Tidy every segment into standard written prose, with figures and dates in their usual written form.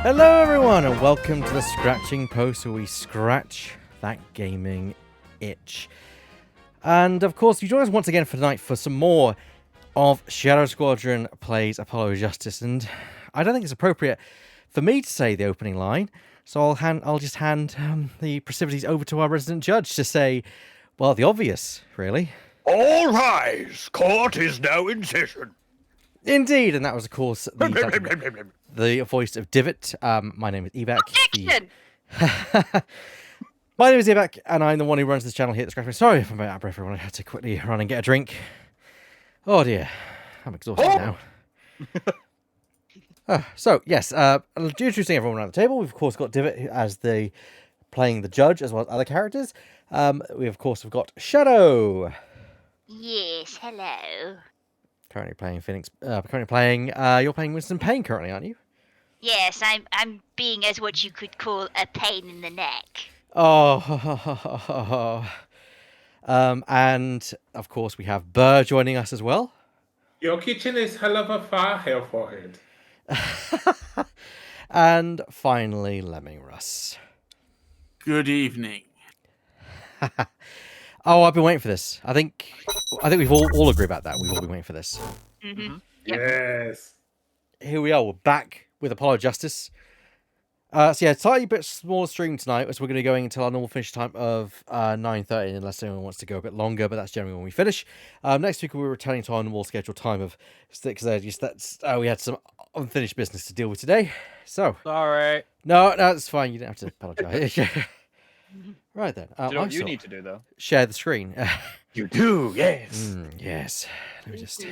Hello everyone and welcome to the Scratching Post, where we scratch that gaming itch. And of course you join us once again for tonight for some more of Shadow Squadron Plays Apollo Justice. And I don't think it's appropriate for me to say the opening line, so I'll just hand the proclivities over to our resident judge to say, well, the obvious, really. All rise! Court is now in session. Indeed, and that was of course the voice of Divot. My name is Evac. My name is Evac, and I'm the one who runs this channel here at the Scratching. Sorry if I'm out of breath, everyone. I had to quickly run and get a drink. Oh dear, I'm exhausted now. So yes, introducing everyone around the table. We've of course got Divot as playing the judge, as well as other characters. We of course have got Shadow. Yes, hello. Currently playing Phoenix. You're playing Winston Payne currently, aren't you? Yes, I'm being as what you could call a pain in the neck. Oh, and of course we have Burr joining us as well. Your kitchen is hell of a fire here for it. And finally, Lemming Russ. Good evening. Oh, I've been waiting for this. I think we've all agree about that. We've all been waiting for this. Mm-hmm. Yes. Here we are. We're back with Apollo Justice. So yeah, slightly bit smaller stream tonight, as we're going to be going until our normal finish time of 9:30, unless anyone wants to go a bit longer. But that's generally when we finish. Next week we're returning to our normal scheduled time of 6:30. We had some unfinished business to deal with today. So Sorry. no, it's fine. You don't have to apologise. Right then. Do you know what you need to do, though? Share the screen. You do, yes. Yes. Let me just.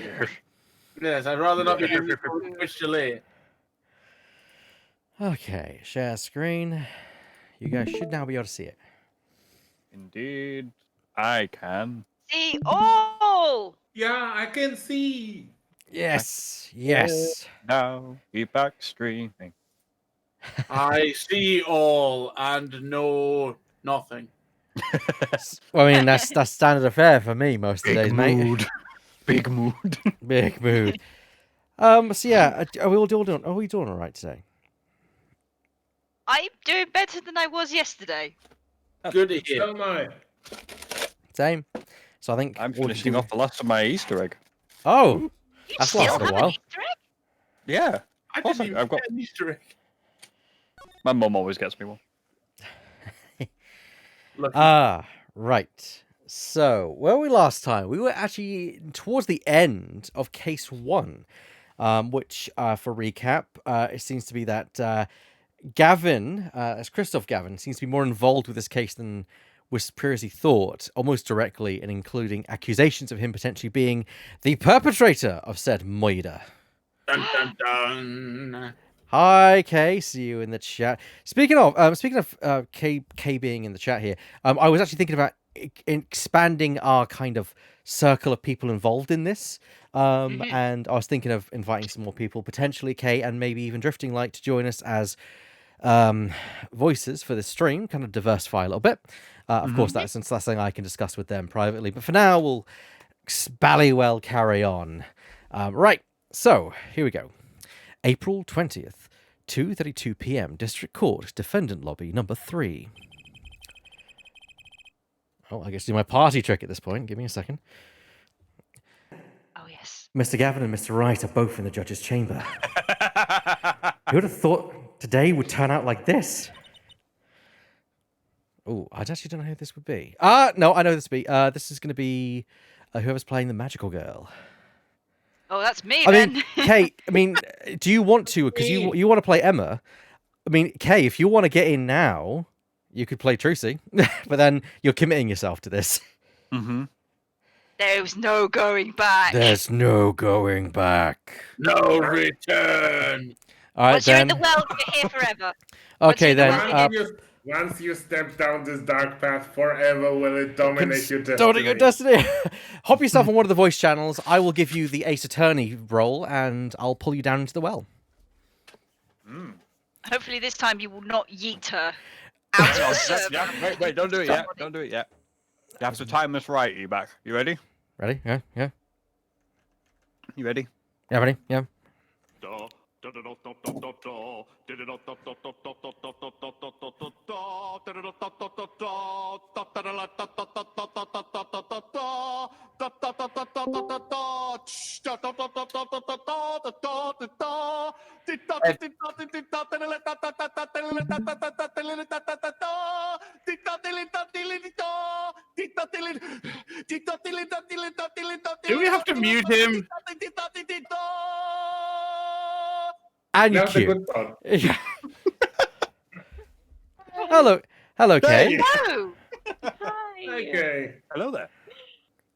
Yes, I'd rather not be doing this on Twitch delay. Okay, share screen. You guys should now be able to see it. Indeed, I can. See, oh! Yeah, I can see. Yes. Yes. Now, be back streaming. I see all and know nothing. Well, I mean, that's standard affair for me most of the days, mate. Big mood. Big mood. So yeah, are we doing all right today? I'm doing better than I was yesterday. Good to hear. So am I. Same. So I think I'm all we finishing do- off the last of my Easter egg. Oh, You That's still lasted a have while. an Easter egg? Yeah, I Awesome. didn't even I've got- get an Easter egg. my mum always gets me one. Look, right. So where were we last time? We were actually towards the end of case 1, which, for recap, it seems to be that Gavin, as Christoph Gavin, seems to be more involved with this case than was previously thought, almost directly, and including accusations of him potentially being the perpetrator of said murder. dun, dun, dun. Hi, Kay. See you in the chat. Speaking of Kay being in the chat here, I was actually thinking about expanding our kind of circle of people involved in this, and I was thinking of inviting some more people, potentially Kay and maybe even Drifting Light, to join us as voices for this stream, kind of diversify a little bit. Of course, that's something I can discuss with them privately, but for now, we'll ballywell carry on. Right, so here we go. April 20th, 2:32 p.m. District Court, Defendant Lobby number 3. Oh, I guess do my party trick at this point. Give me a second. Oh, yes. Mr. Gavin and Mr. Wright are both in the judge's chamber. Who would have thought today would turn out like this? Oh, I actually don't know who this would be. No, I know this would be. This is going to be whoever's playing the magical girl. Oh, that's me I then. mean, Kay, do you want to? Because you want to play Emma. I mean, Kay, if you want to get in now, you could play Trucy, but then you're committing yourself to this. Mm-hmm. There's no going back. There's no going back. No return. All right, Once you're in then. the world, you're here forever. Okay, you're then. the Once you step down this dark path, forever will it dominate your destiny. Dominate your destiny. Hop yourself on one of the voice channels. I will give you the Ace Attorney role, and I'll pull you down into the well. Hopefully this time you will not yeet her out of the server. Yeah, wait, don't do it yet. Don't do it yet. You have to time this right, you back. You ready? Ready? Yeah. You ready? Yeah, ready? Yeah. Do we have to mute him? And Now the cue. good part. Yeah. Hello, Kay. No. Hi. Okay. Hello there.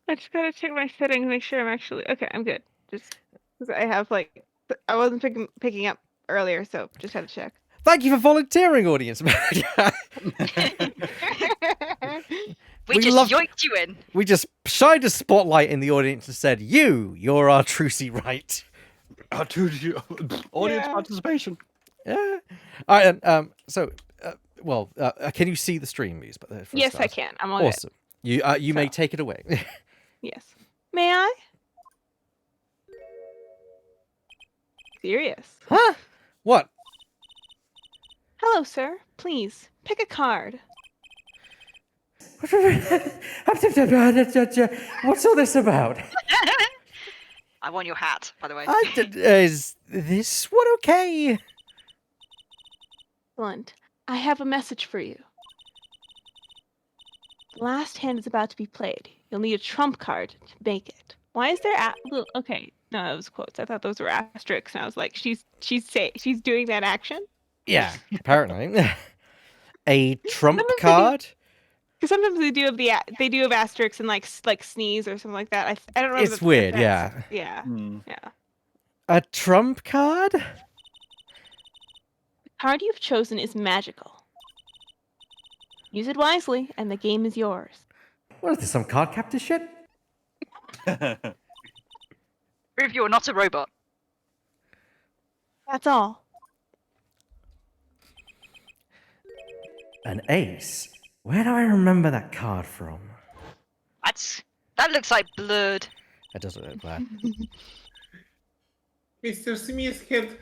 I just gotta check my settings, make sure I'm actually okay. I'm good. Just because I have like I wasn't picking up earlier, so just had to check. Thank you for volunteering, audience. We We just love- yoinked you in. We just shined a spotlight in the audience and said, you're our Trucy right. Audience Yeah. participation. Yeah. All right, and, can you see the stream, Muse? But for a Yes, I start? can. I'm all good. Awesome. You may So. take it away. Yes. May I? Serious. Huh? What? Hello, sir. Please pick a card. What's all this about? I want your hat, by the way. Is this one okay? Blunt, I have a message for you. The last hand is about to be played. You'll need a trump card to make it. Why is there okay? No, that was quotes. I thought those were asterisks, and I was like, she's doing that action. Yeah, apparently. A trump Sometimes they do- card? Because sometimes they do have asterisks and like sneeze or something like that. I don't remember. It's weird, yeah. Yeah. Hmm. Yeah. A trump card? The card you've chosen is magical. Use it wisely, and the game is yours. What is this, some card captor shit? Prove you're not a robot. That's all. An ace? Where do I remember that card from? That looks like blood. That doesn't look bad. Mr. Smith had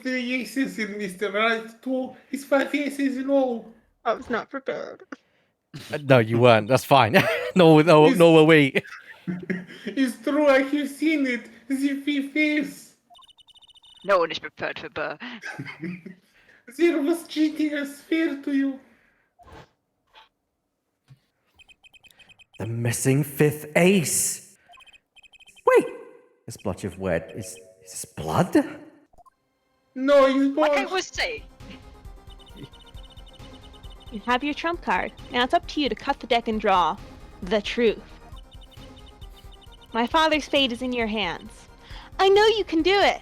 3 aces in Mr. Right 2. He's 5 aces in all. I was not prepared. No, you weren't. That's fine. no, were we. It's true, I have seen it. The 5th ace. No one is prepared for Burr. There was cheating, I swear to you. The missing 5th ace. Wait, this blotch of wet is this blood? No, it's Like I both. was saying. You have your trump card. Now it's up to you to cut the deck and draw the truth. My father's fate is in your hands. I know you can do it.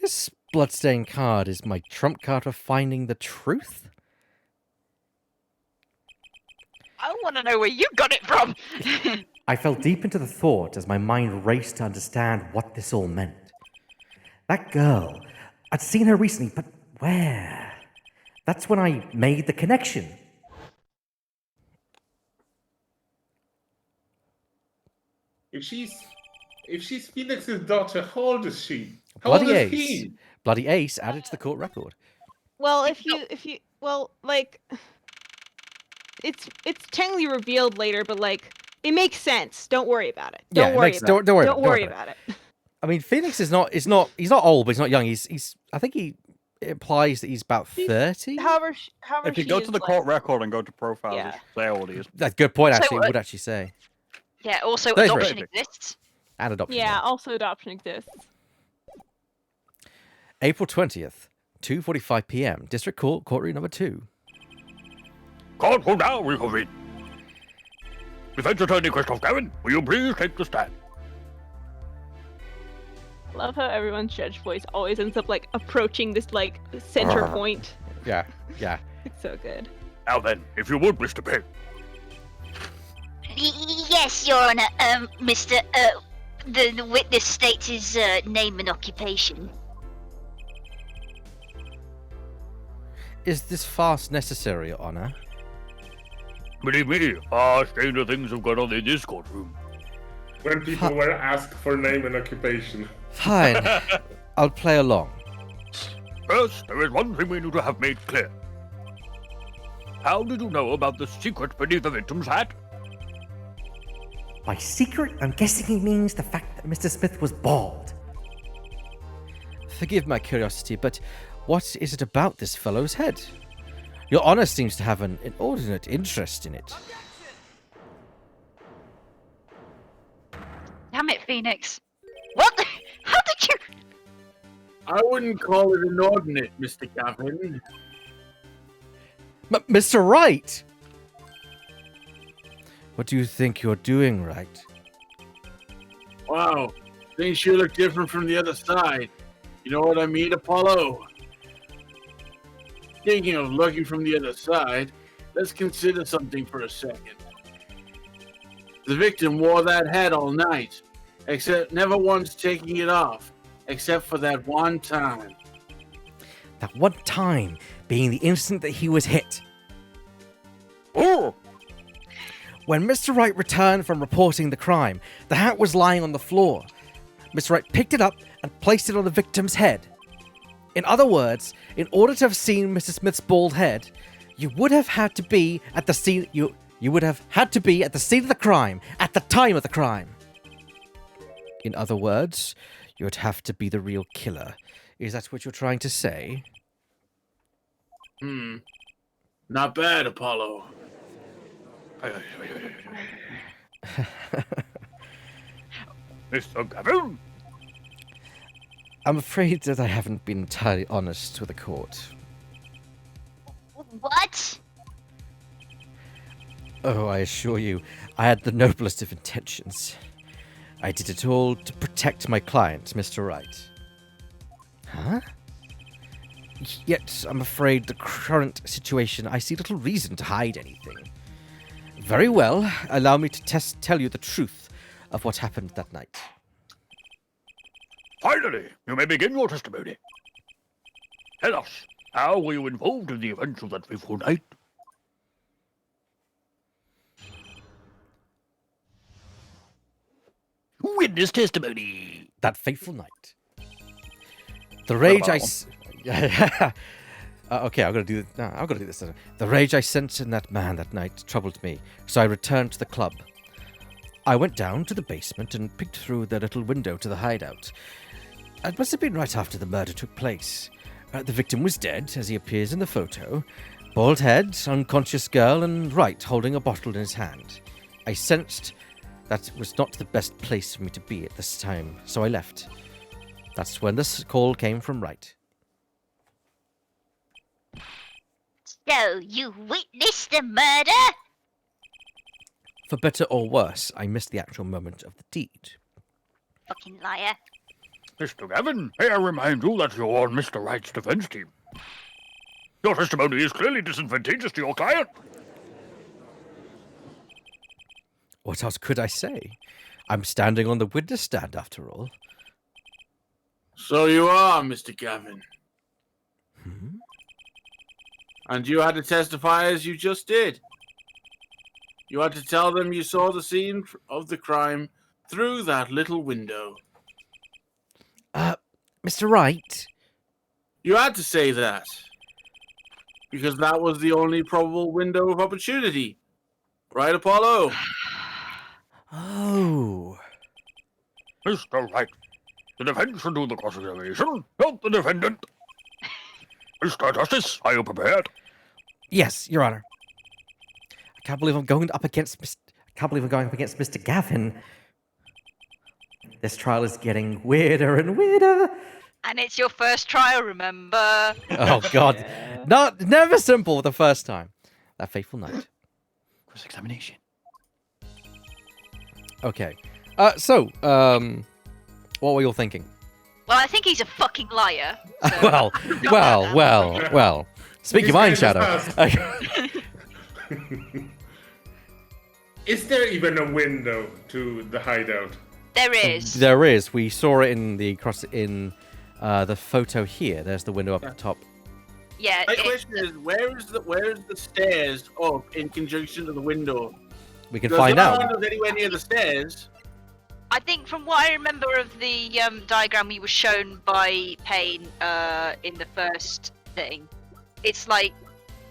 This bloodstained card is my trump card for finding the truth? I want to know where you got it from. I fell deep into the thought as my mind raced to understand what this all meant. That girl, I'd seen her recently, but where? That's when I made the connection. If she's Phoenix's daughter, how old is she? How Bloody old is ace. he? Bloody ace added to the court record. Well, if you like it's technically revealed later, but like it makes sense. Don't worry about it. Yeah, Don't it worry makes- about don't- it. don't worry Don't about it, worry don't worry about it. I mean, Phoenix is not. He's not old, but he's not young. He's. I think he implies that he's about 30. However, If you she go is, to the like- court record and go to profiles, Yeah. it's there all these. That's a good point. So, Actually, it would actually say Yeah, also Very adoption great. exists. and adoption. Yeah, also adoption exists. April 20th, 2:45 p.m. District Court, courtroom number 2. Court will now reconvene. Defense Attorney Christoph Gavin, will you please take the stand? Love how everyone's judge voice always ends up like approaching this like center point. Yeah, yeah. It's so good. Now then, if you would, Mr. Payne. Yes, Your Honor. Mr. The witness states his name and occupation. Is this farce necessary, Your Honor? Believe me, far stranger things have gone on in this courtroom. when people were asked for name and occupation. Fine. I'll play along. First, there is one thing we need to have made clear. How did you know about the secret beneath the victim's hat? By secret, I'm guessing he means the fact that Mr. Smith was bald. Forgive my curiosity, but what is it about this fellow's head? Your Honor seems to have an inordinate interest in it. Damn it, Phoenix. What? How did you? I wouldn't call it inordinate, Mr. Gavin. Mr. Wright! What do you think you're doing, Wright? Wow, things sure look different from the other side. You know what I mean, Apollo? Thinking of looking from the other side, let's consider something for a second. The victim wore that hat all night, except never once taking it off, except for that one time. That one time being the instant that he was hit. Oh! When Mr. Wright returned from reporting the crime, the hat was lying on the floor. Mr. Wright picked it up and placed it on the victim's head. In other words, in order to have seen Mr. Smith's bald head, you would have had to be at the scene. You would have had to be at the scene of the crime at the time of the crime. In other words, you would have to be the real killer. Is that what you're trying to say? Not bad, Apollo. Mr. Gavin? I'm afraid that I haven't been entirely honest with the court. What? Oh, I assure you, I had the noblest of intentions. I did it all to protect my client, Mr. Wright. Huh? Yet, I'm afraid the current situation, I see little reason to hide anything. Very well, allow me to tell you the truth of what happened that night. Finally, you may begin your testimony. Tell us, how were you involved in the events of that fateful night? Witness testimony. That fateful night. The rage I... about okay, I've got to do this. No, I've got to do this. The rage I sensed in that man that night troubled me, so I returned to the club. I went down to the basement and peeked through the little window to the hideout. It must have been right after the murder took place. The victim was dead, as he appears in the photo. Bald head, unconscious girl, and Wright holding a bottle in his hand. I sensed that it was not the best place for me to be at this time, so I left. That's when this call came from Wright. So, you witnessed the murder? For better or worse, I missed the actual moment of the deed. Fucking liar. Mr. Gavin, may I remind you that you're on Mr. Wright's defense team. Your testimony is clearly disadvantageous to your client. What else could I say? I'm standing on the witness stand, after all. So you are, Mr. Gavin. Hmm? And you had to testify as you just did. You had to tell them you saw the scene of the crime through that little window. Mr. Wright? You had to say that. Because that was the only probable window of opportunity. Right, Apollo? Oh. Mr. Wright, the defense should do the cross-examination, not the defendant. Mr. Justice, are you prepared? Yes, Your Honor. I can't believe I'm going up against Mr. Gavin. This trial is getting weirder and weirder. And it's your first trial, remember? Oh God, never simple the first time. That fateful night. Cross-examination. Okay. So, what were you all thinking? Well, I think he's a fucking liar. So well. Speak your mind, Shadow. Is there even a window to the hideout? there is. There is. We saw it in the photo here. There's the window up the top. Yeah. My question is, where is the stairs up in conjunction to the window? We can There's find no out. windows anywhere near the stairs. I think from what I remember of the diagram we were shown by Payne in the first thing, it's like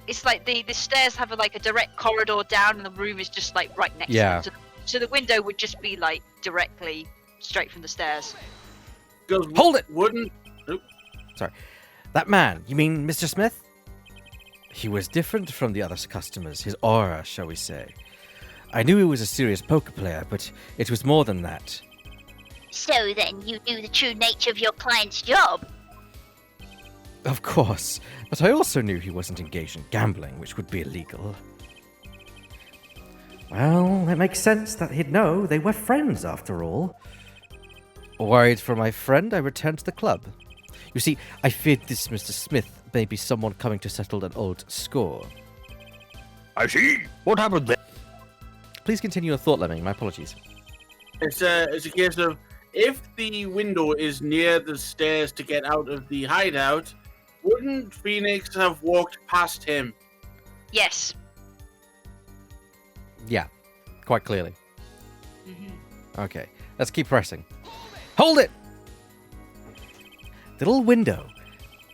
the stairs have like a direct corridor down, and the room is just like right next Yeah. to it. So the window would just be like directly straight from the stairs. Hold it! Wouldn't. That man, you mean Mr. Smith? He was different from the other customers, his aura, shall we say. I knew he was a serious poker player, but it was more than that. So then you knew the true nature of your client's job. Of course, but I also knew he wasn't engaged in gambling, which would be illegal. Well, it makes sense that he'd know. They were friends, after all. Worried for my friend, I returned to the club. You see, I feared this Mr. Smith may be someone coming to settle an old score. I see. What happened there? Please continue your thought, Lemming. My apologies. It's a case of if the window is near the stairs to get out of the hideout, wouldn't Phoenix have walked past him? Yes. Yeah, quite clearly. Okay, let's keep pressing. Hold it! The little window.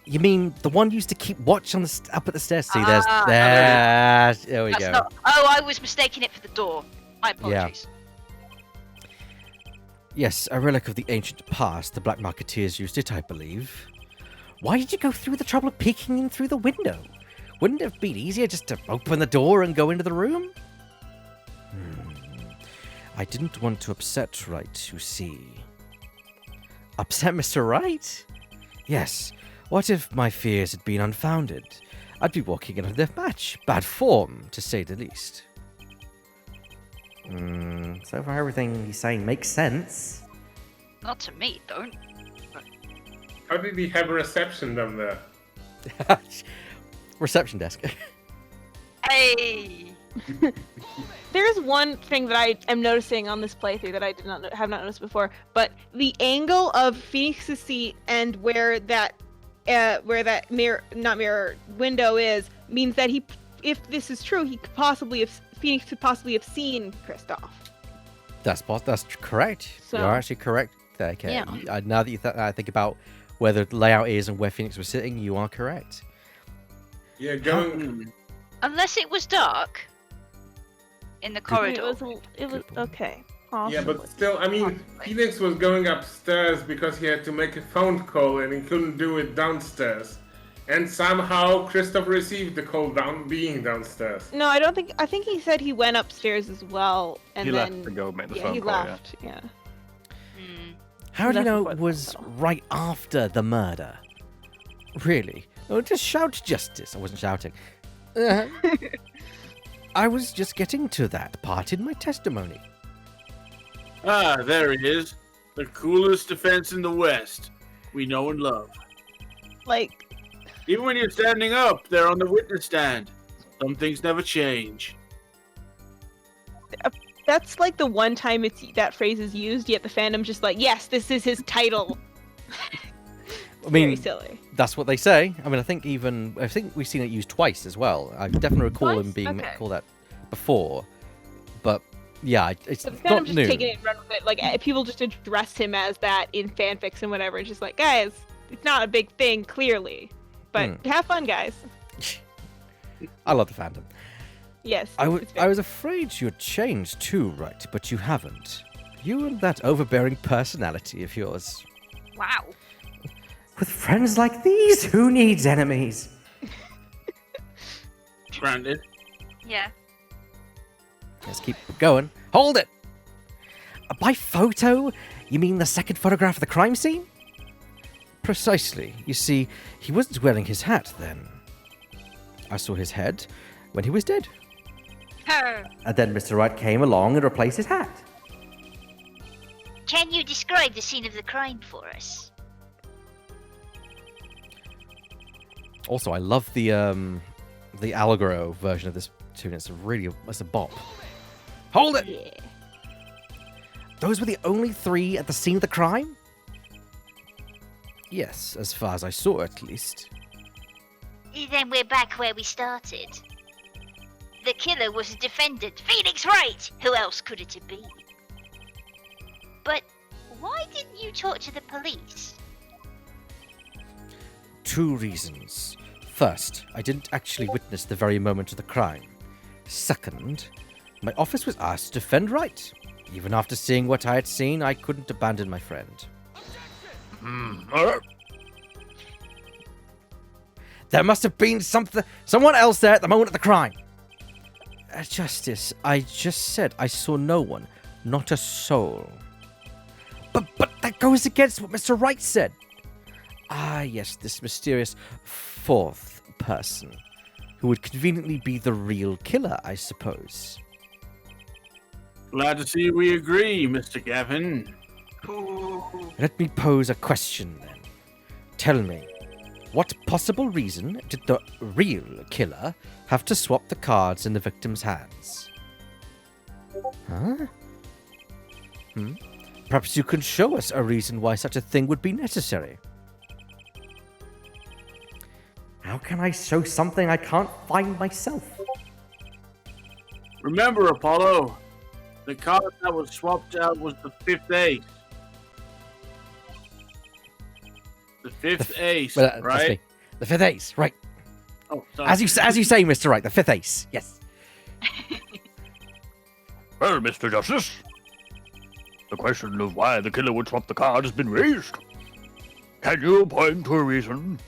You mean the one used to keep watch on the up at the stairs? See, there we That's go. not. Oh, I was mistaking it for the door. My apologies. Yes, a relic of the ancient past. The Black Marketeers used it, I believe. Why did you go through the trouble of peeking in through the window? Wouldn't it have been easier just to open the door and go into the room? I didn't want to upset Wright, you see. Upset Mr. Wright? Yes. What if my fears had been unfounded? I'd be walking in a death match. Bad form, to say the least. So far everything he's saying makes sense. Not to me, don't. How did he have a reception down there? Reception desk. Hey. There is one thing that I am noticing on this playthrough that I have not noticed before, but the angle of Phoenix's seat and where that window is means that if this is true, Phoenix could possibly have seen Kristoff. That's correct. So- You're actually correct there, okay. Yeah. Now that you think about where the layout is and where Phoenix was sitting, you are correct. Yeah, going. Unless it was dark in the corridor. It was okay. Yeah, but Possibly. still, I mean, Phoenix was going upstairs because he had to make a phone call and he couldn't do it downstairs. And somehow Christoph received the call being downstairs. No, I don't think. I think he said he went upstairs as well, and He then left to go make the yeah, phone he call, left. Yeah. How do you That's know what it I was thought. right after the murder? Really? Oh, just shout justice. I wasn't shouting. I was just getting to that part in my testimony. Ah, there it is. The coolest defense in the West. We know and love. Like, Even when you're standing up there on the witness stand, some things never change. that's like the one time that phrase is used, yet the fandom just like, yes, this is his title. I mean, Very silly. that's what they say. I mean, I think we've seen it used twice as well. I definitely recall him Twice? being Okay. called that before. But yeah, it's So the not fandom just new. taking it and run with it. Like people just address him as that in fanfics and whatever. It's just like, guys, it's not a big thing, clearly. But have fun, guys. I love the fandom. Yes. I it's very- was afraid you'd changed too, right? But you haven't. You and that overbearing personality of yours. Wow. With friends like these, who needs enemies? Granted. Yeah. Let's keep going. Hold it! By photo, you mean the second photograph of the crime scene? Precisely. You see, he wasn't wearing his hat then. I saw his head when he was dead. And then Mr. Wright came along and replaced his hat. Can you describe the scene of the crime for us? Also, I love the Allegro version of this tune. It's a bop. Hold it! Yeah. Those were the only three at the scene of the crime? Yes, as far as I saw at least. Then we're back where we started. The killer was a defendant, Phoenix Wright! Who else could it have been? But why didn't you talk to the police? 2 reasons. First, I didn't actually witness the very moment of the crime. Second, my office was asked to defend right. Even after seeing what I had seen, I couldn't abandon my friend. Alright. There must have been someone else there at the moment of the crime. Justice, I just said I saw no one, not a soul. But that goes against what Mr. Wright said. Ah, yes, this mysterious 4th person, who would conveniently be the real killer, I suppose. Glad to see we agree, Mr. Gavin. Let me pose a question then. Tell me, what possible reason did the real killer have to swap the cards in the victim's hands? Huh? Perhaps you can show us a reason why such a thing would be necessary. How can I show something I can't find myself? Remember, Apollo, the card that was swapped out was the 5th ace. The 5th ace, Well, that's right? me. The 5th ace, right. Oh, sorry. As you say, Mr. Wright, the 5th ace, yes. Well, Mr. Justice, the question of why the killer would swap the card has been raised. Can you point to a reason?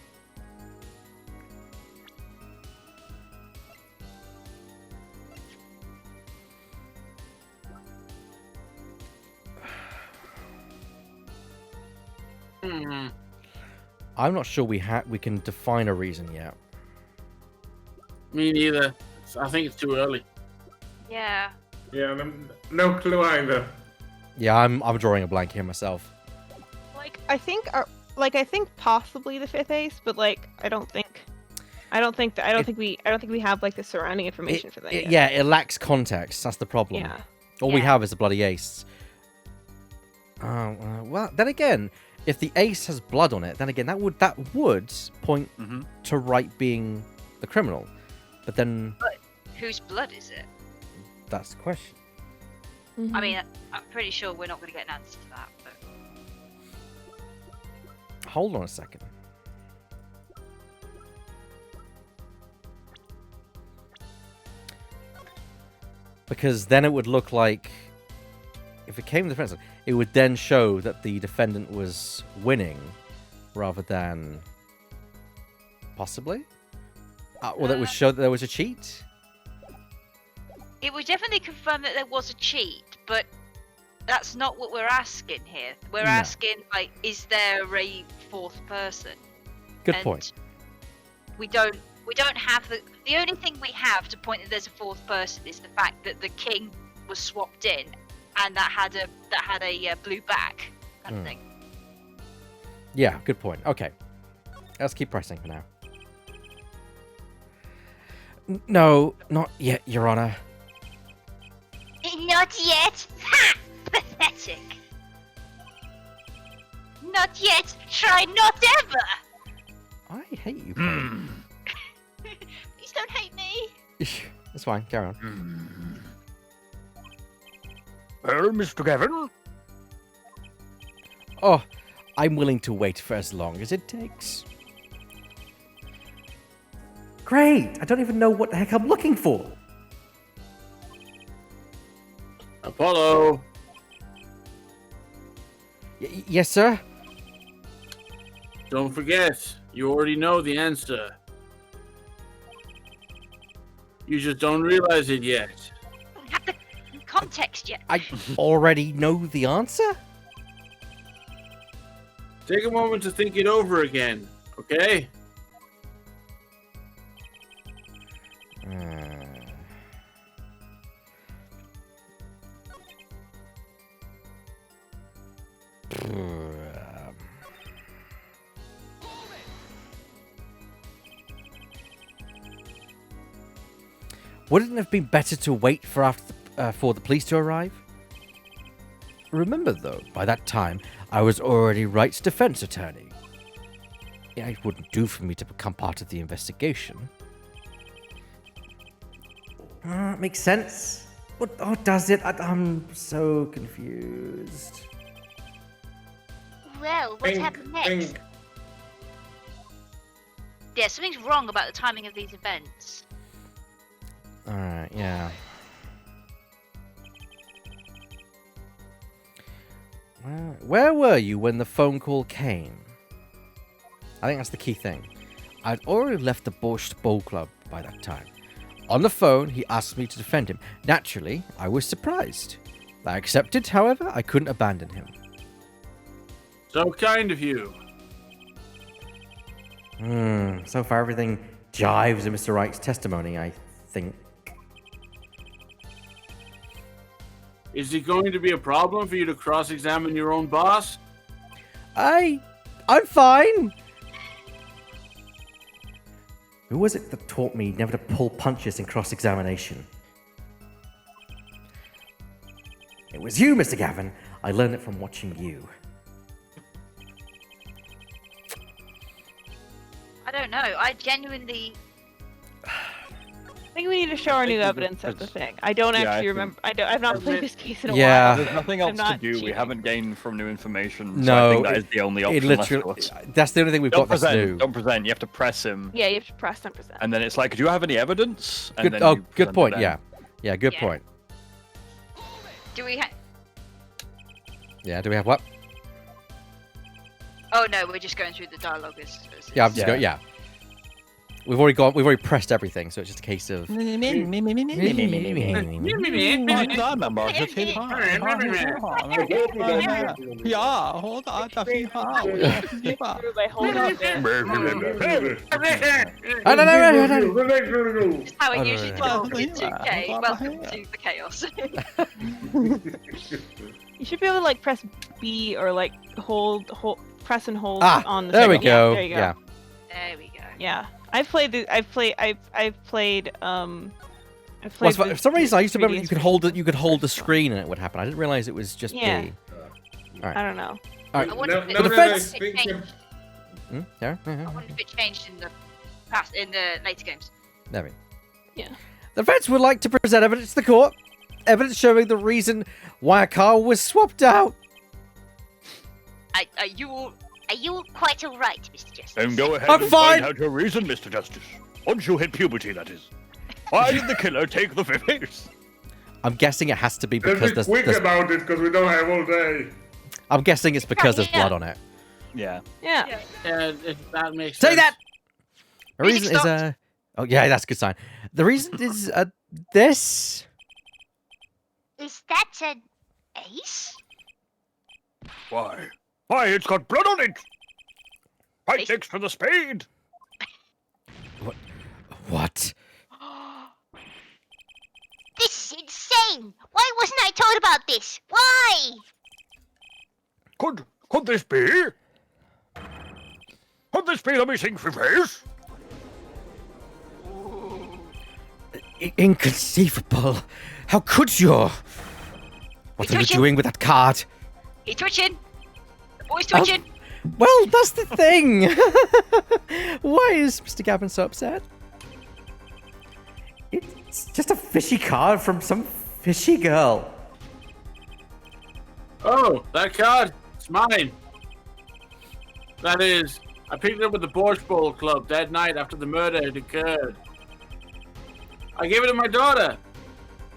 I'm not sure we can define a reason yet. Me neither. I think it's too early. Yeah. Yeah, no clue either. Yeah, I'm drawing a blank here myself. Like I think possibly the 5th ace, but like I don't think we have like the surrounding information for that yet. Yeah, it lacks context. That's the problem. Yeah. All we Yeah. have is a bloody ace. Well, then again, if the ace has blood on it, then again that would point to Wright being the criminal. But then Whose blood is it? that's the question. I mean, I'm pretty sure we're not going to get an answer to that. But Hold on a second. Because then it would look like, if it came to the defense, it would then show that the defendant was winning rather than possibly? Or that would show that there was a cheat? it would definitely confirm that there was a cheat, but that's not what we're asking here. We're No. asking, like, is there a 4th person? Good And point. We don't have the only thing we have to point that there's a 4th person is the fact that the king was swapped in, and that had a blue back kind of thing. Yeah, good point. Okay. Let's keep pressing for now. No, not yet, Your Honor. Not yet. Ha! Pathetic. Not yet. Try not ever. I hate you. Please don't hate me. That's fine. Carry on. Well, Mr. Gavin, Oh, I'm willing to wait for as long as it takes. Great! I don't even know what the heck I'm looking for. Apollo, Yes, sir? don't forget, you already know the answer. You just don't realize it yet. Don't have the context yet. I already know the answer? Take a moment to think it over again, okay? Wouldn't it have been better to wait for the police to arrive? Remember, though, by that time, I was already Wright's defense attorney. Yeah, it wouldn't do for me to become part of the investigation. Makes sense. What? Oh, does it? I'm so confused. Well, what's Think, happened next? think. Yeah, something's wrong about the timing of these events. Alright, yeah. Where were you when the phone call came? I think that's the key thing. I'd already left the Borscht Bowl Club by that time. On the phone, he asked me to defend him. Naturally, I was surprised. I accepted, however, I couldn't abandon him. So kind of you. So far everything jives with Mr. Wright's testimony, I think. Is it going to be a problem for you to cross-examine your own boss? I'm fine. Who was it that taught me never to pull punches in cross-examination? It was you, Mr. Gavin. I learned it from watching you. I don't know. I genuinely. I think we need to show our new evidence of the thing. I don't Yeah, I actually think- remember. I've not played this case in a Yeah. while. There's nothing I'm else to not do. We cheating. haven't gained from new information. So I No, think that is the only option It left literally, to us. that's the only thing we've Don't got that's present. new. Don't present. You have to press him, Yeah, you have to press 10%. and then it's like, do you have any evidence? And Good, then oh, you good present it point. then. Yeah, good Yeah. point. Do we have? Yeah, do we have what? Oh no, we're just going through the dialogue as Yeah, I'm just Yeah. going. Yeah, we've already pressed everything, so it's just a case of. Like, hold on there. Just how I it don't usually know. talks in 2K. Welcome to the chaos. You should be able to like press B or like press and hold Ah, on the. there we second- go. Yeah, there you go. Yeah. There we go. Yeah. I've played. Well, for some reason, I used to remember you previous could hold it. You could hold the so- screen and it would happen. I didn't realize it was just Yeah. B. I don't know. All right. I wonder if Now it- that I defense- think of- Yeah. I wonder if it changed in the past, in the later games. There we. Yeah. The defense would like to present evidence to the court. Evidence showing the reason why a car was swapped out. Are you quite all right, Mr. Justice? Then go ahead I'm and fine. find out your reason, Mr. Justice. Once you hit puberty, that is. Why did the killer take the fifties? I'm guessing it has to be Let's because be there's. quick about it because we don't have all day. I'm guessing it's because there's Yeah. blood on it. Yeah. Yeah. And if that makes Say sense. that. The Music reason is stopped. Oh yeah, that's a good sign. The reason is this. Is that an ace? Why? Why, it's got blood on it! Right Ace- next to the spade! What? This is insane! Why wasn't I told about this? Why? Could this be? Could this be the missing fifties? Inconceivable. How could you? What are you Twitching. doing with that card? He's twitching. The boy's twitching. Well, that's the thing. Why is Mr. Gavin so upset? It's just a fishy card from some fishy girl. Oh, that card? It's mine. That is, I picked it up at the Borscht Bowl Club that night after the murder had occurred. I gave it to my daughter.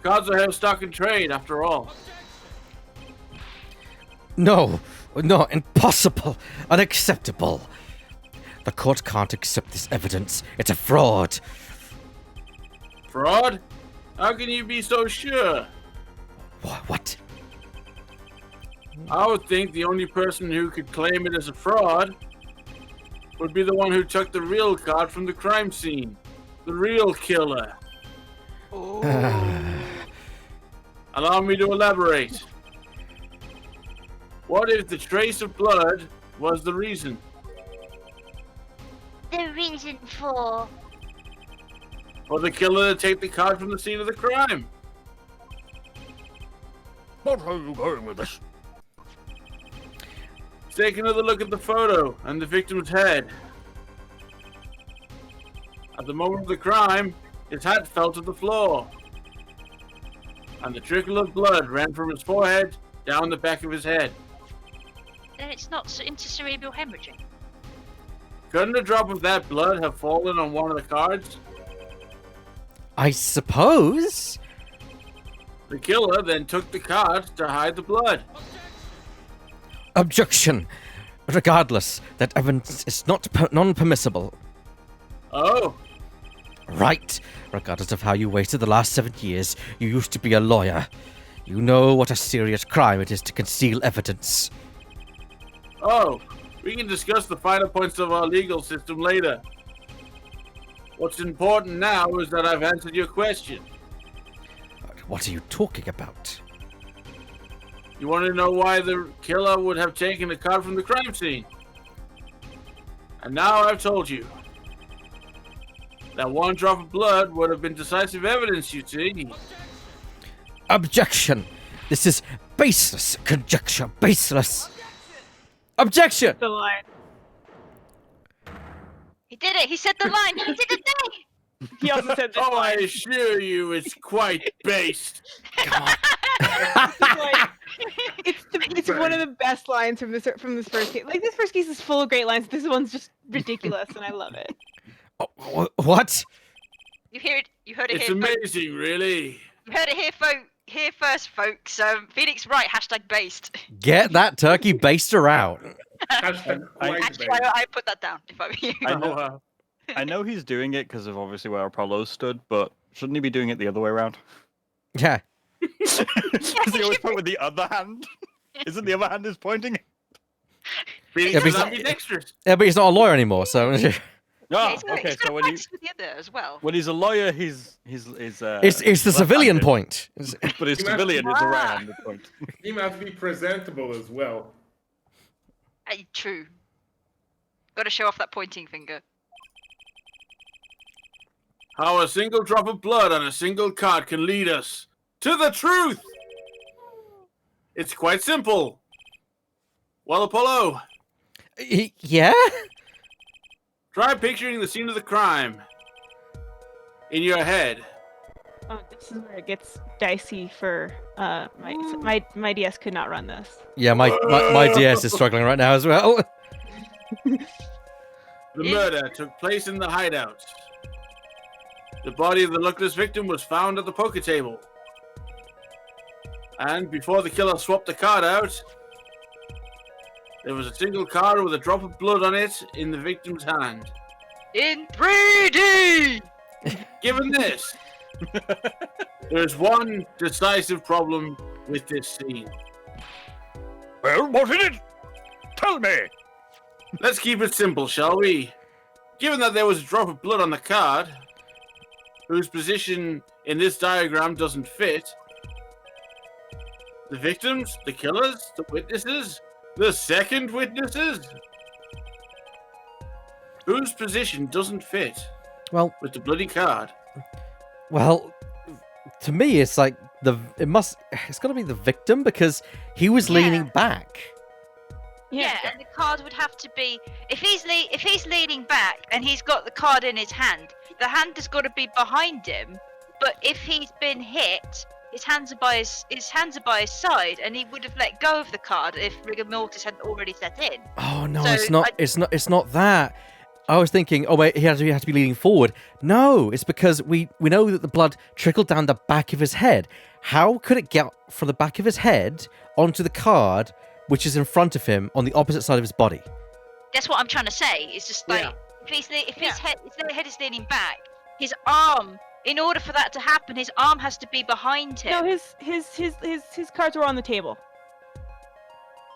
Cards are her stock and trade, after all. No, impossible, unacceptable. The court can't accept this evidence. It's a fraud. Fraud? How can you be so sure? What? I would think the only person who could claim it as a fraud would be the one who took the real card from the crime scene. The real killer. Allow me to elaborate. What if the trace of blood was the reason? The reason for... For the killer to take the card from the scene of the crime? What are you going with this? Take another look at the photo and the victim's head. At the moment of the crime, his hat fell to the floor. And the trickle of blood ran from his forehead down the back of his head. then it's not intracerebral hemorrhaging. Couldn't a drop of that blood have fallen on one of the cards? I suppose. The killer then took the card to hide the blood. Objection. Regardless, that evidence is not non-permissible. Oh, Right. Regardless of how you wasted the last 7 years, you used to be a lawyer. You know what a serious crime it is to conceal evidence. oh, we can discuss the finer points of our legal system later. What's important now is that I've answered your question. What are you talking about? You want to know why the killer would have taken the card from the crime scene? And now I've told you. That one drop of blood would have been decisive evidence, you see. Objection. This is baseless conjecture. Baseless. Objection. The line. He did it. He said the line. He did it. He also said this Oh, I line. assure you, it's quite based. It's like- it's one of the best lines from this first case. Like this first case is full of great lines. This one's just ridiculous, and I love it. What? You hear it. You heard it It's here. Folks. amazing, really. You heard it here, here first, folks. Phoenix right. #based. Get that turkey baster out. Hashtag quite Actually, bait. I put that down if I were you. I Oh, know, wow. I know he's doing it because of obviously where Apollo stood, but shouldn't he be doing it the other way around? Yeah. Does he always point with the other hand? Isn't the other hand is pointing? Phoenix Yeah, but is he's- ambidextrous. Yeah, but he's not a lawyer anymore, so Yeah, Ah, he's got, okay. he's got So a when he practice with the other as well. when he's a lawyer, he's it's the civilian left-handed, point. but his He must- civilian is the right-handed point. He must be presentable as well. True. Got to show off that pointing finger. How a single drop of blood on a single card can lead us to the truth. It's quite simple. Well, Apollo, Yeah? try picturing the scene of the crime in your head. Oh, this is where it gets dicey for my DS could not run this. Yeah, my DS is struggling right now as well. The murder took place in the hideout. The body of the luckless victim was found at the poker table. And before the killer swapped the card out, there was a single card with a drop of blood on it in the victim's hand. In 3D! Given this, there's one decisive problem with this scene. Well, what is it? Tell me. Let's keep it simple, shall we? Given that there was a drop of blood on the card, whose position in this diagram doesn't fit, the victims, the killers, the witnesses, the second witnesses, whose position doesn't fit Well, with the bloody card? well, to me, it's like it's got to be the victim because he was leaning back. Yeah, and the card would have to be if he's leaning back and he's got the card in his hand, the hand has got to be behind him. But if he's been hit, his hands are by his side, and he would have let go of the card if rigor mortis hadn't already set in. Oh no, So it's not. It's not that. I was thinking, oh wait, he has to be leaning forward. No, it's because we know that the blood trickled down the back of his head. How could it get from the back of his head onto the card, which is in front of him on the opposite side of his body? That's what I'm trying to say. It's just like Yeah. if his head is leaning back, his arm. In order for that to happen, his arm has to be behind him. No, his cards were on the table.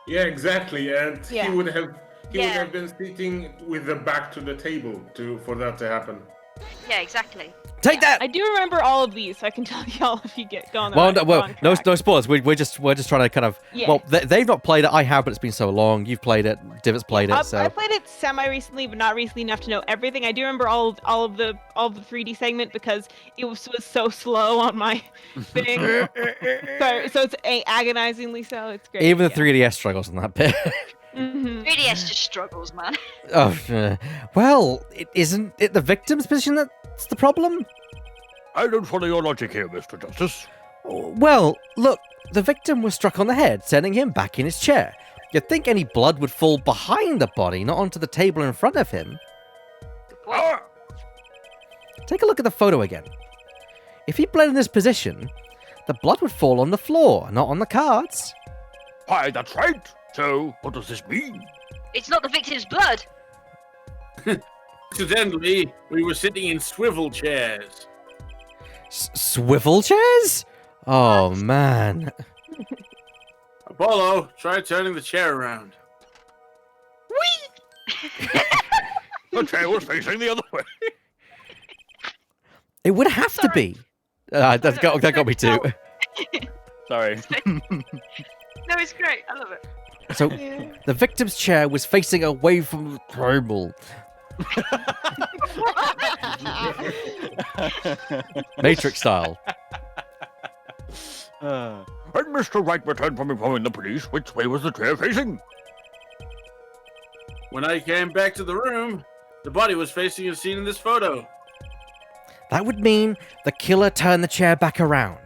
Yeah, exactly. And Yeah. he would have Yeah. been sitting with the back to the table for that to happen. Yeah, exactly. Take that. I do remember all of these, so I can tell y'all if you get going. Well, no spoilers. We're just trying to kind of. Yeah. Well, they've not played it. I have, but it's been so long. You've played it. Divot's played it. I So played it semi-recently, but not recently enough to know everything. I do remember all of the 3D segment because it was so slow on my thing. so it's agonizingly so. It's great. even the 3DS struggles on that bit. Mhm. 3DS just struggles, man. Oh, well, isn't it the victim's position that's the problem? I don't follow your logic here, Mr. Justice. Well, look, the victim was struck on the head, sending him back in his chair. You'd think any blood would fall behind the body, not onto the table in front of him. Ah! Take a look at the photo again. If he bled in this position, the blood would fall on the floor, not on the cards. Why, that's right. So, what does this mean? It's not the victim's blood. Accidentally, we were sitting in swivel chairs. Swivel chairs? Oh, man. Apollo, try turning the chair around. The chair was facing the other way. It would have to be. That got me too. Sorry. No, it's great. I love it. So, the victim's chair was facing away from the table. Matrix style. When Mr. Wright returned from informing the police, which way was the chair facing? When I came back to the room, the body was facing as seen in this photo. That would mean the killer turned the chair back around.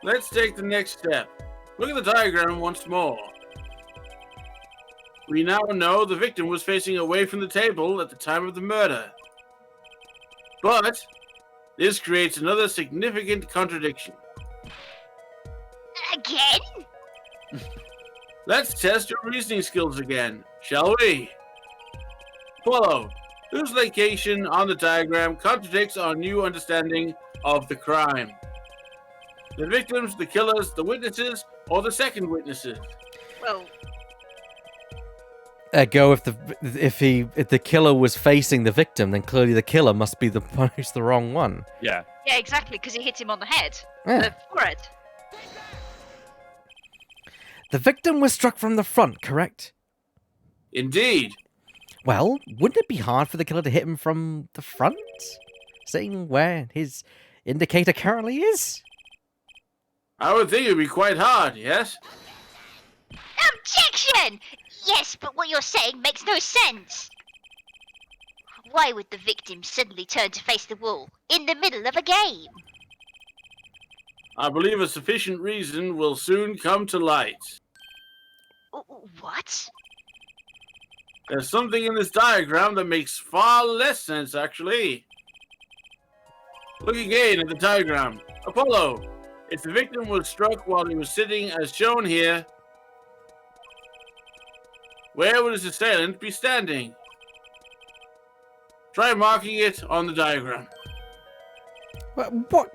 Let's take the next step. Look at the diagram once more. We now know the victim was facing away from the table at the time of the murder. But this creates another significant contradiction. Again? Let's test your reasoning skills again, shall we? Apollo, whose location on the diagram contradicts our new understanding of the crime? The victims, the killers, the witnesses, or the second witnesses? Well, Go if the killer was facing the victim, then clearly the killer must be the one who's the wrong one. Yeah. yeah, exactly, because he hit him on the head. Yeah. The forehead. The victim was struck from the front, correct? Indeed. Well, wouldn't it be hard for the killer to hit him from the front? Seeing where his indicator currently is? I would think it would be quite hard, yes? Objection! Yes, but what you're saying makes no sense. Why would the victim suddenly turn to face the wall in the middle of a game? I believe a sufficient reason will soon come to light. What? There's something in this diagram that makes far less sense, actually. Look again at the diagram. Apollo, if the victim was struck while he was sitting as shown here, where would his assailant be standing? Try marking it on the diagram. What? But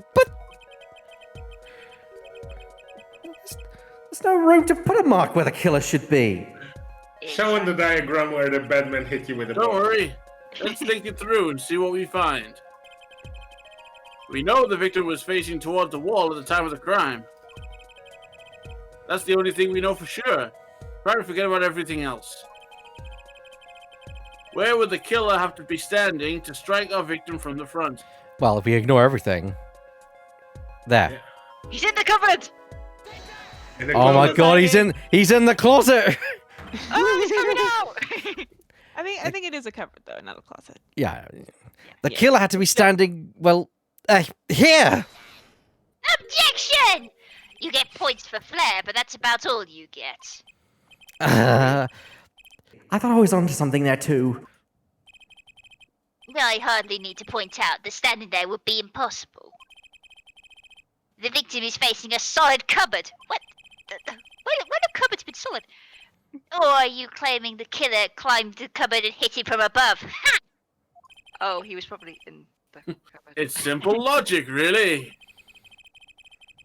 there's no room to put a mark where the killer should be. Show in the diagram where the Batman hit you with a Don't ball. worry. Let's think it through and see what we find. We know the victim was facing toward the wall at the time of the crime. That's the only thing we know for sure. Try to forget about everything else. Where would the killer have to be standing to strike our victim from the front? Well, if we ignore everything. There. He's in the cupboard! In the Oh my closet. god, he's in the closet! Oh, he's coming out! I think it is a cupboard though, not a closet. Yeah. The Yeah. killer had to be standing, well, here! Objection! You get points for flair, but that's about all you get. I thought I was onto something there too. I hardly need to point out that standing there would be impossible. The victim is facing a solid cupboard. What? When have cupboards been solid? Or are you claiming the killer climbed the cupboard and hit him from above? Ha! Oh, he was probably in the cupboard. It's simple logic, really.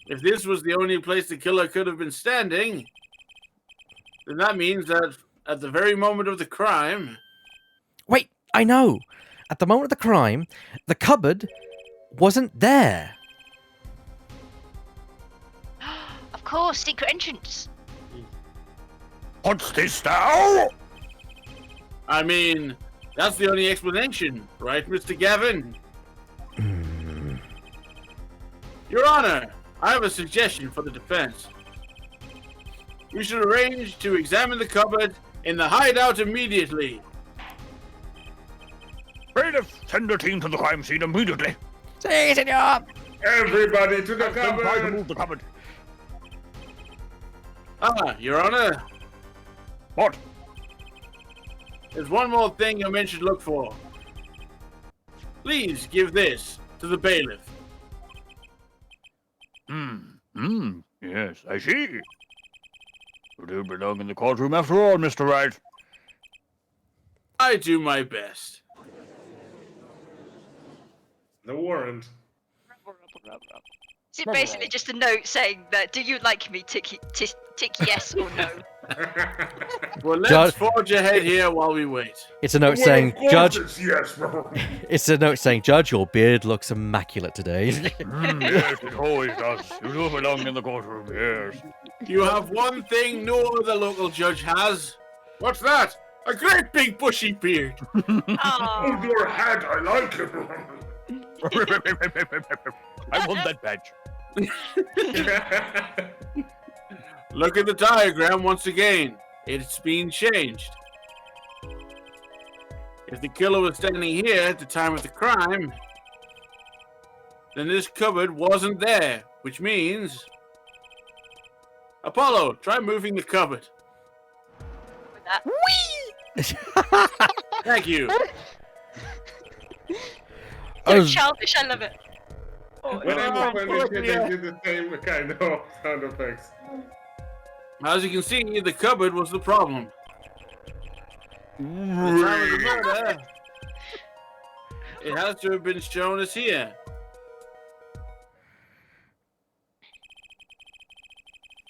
If this was the only place the killer could have been standing, then that means that at the very moment of the crime, Wait, I know. At the moment of the crime, the cupboard wasn't there. Of course, secret entrance. What's this now? I mean, that's the only explanation, right, Mr. Gavin? Your Honor, I have a suggestion for the defense. We should arrange to examine the cupboard in the hideout immediately. Bailiff, send a team to the crime scene immediately. See, senor! Everybody to the Don't try to cupboard! move the cupboard. Your Honor, What? there's one more thing your men should look for. Please give this to the bailiff. Yes, I see. You do belong in the courtroom after all, Mr. Wright. I do my best. The warrant. Is it basically just a note saying that, do you like me? Tick yes or no. Well, let's Judge- forge ahead here while we wait. It's a note Well, saying, of course Judge. it's yes. It's a note saying, Judge, your beard looks immaculate today. Yes, it always does. You do belong in the courtroom, yes. You have one thing no other local judge has. What's that? A great big bushy beard. Oh, your hat, I like it. I want that badge. Look at the diagram once again. It's been changed. If the killer was standing here at the time of the crime, then this cupboard wasn't there, which means... Apollo, try moving the cupboard. Thank you. So childish, I love it. When I'm open, they do the same kind of sound effects. As you can see, the cupboard was the problem. The time of the murder, it has to have been shown as here.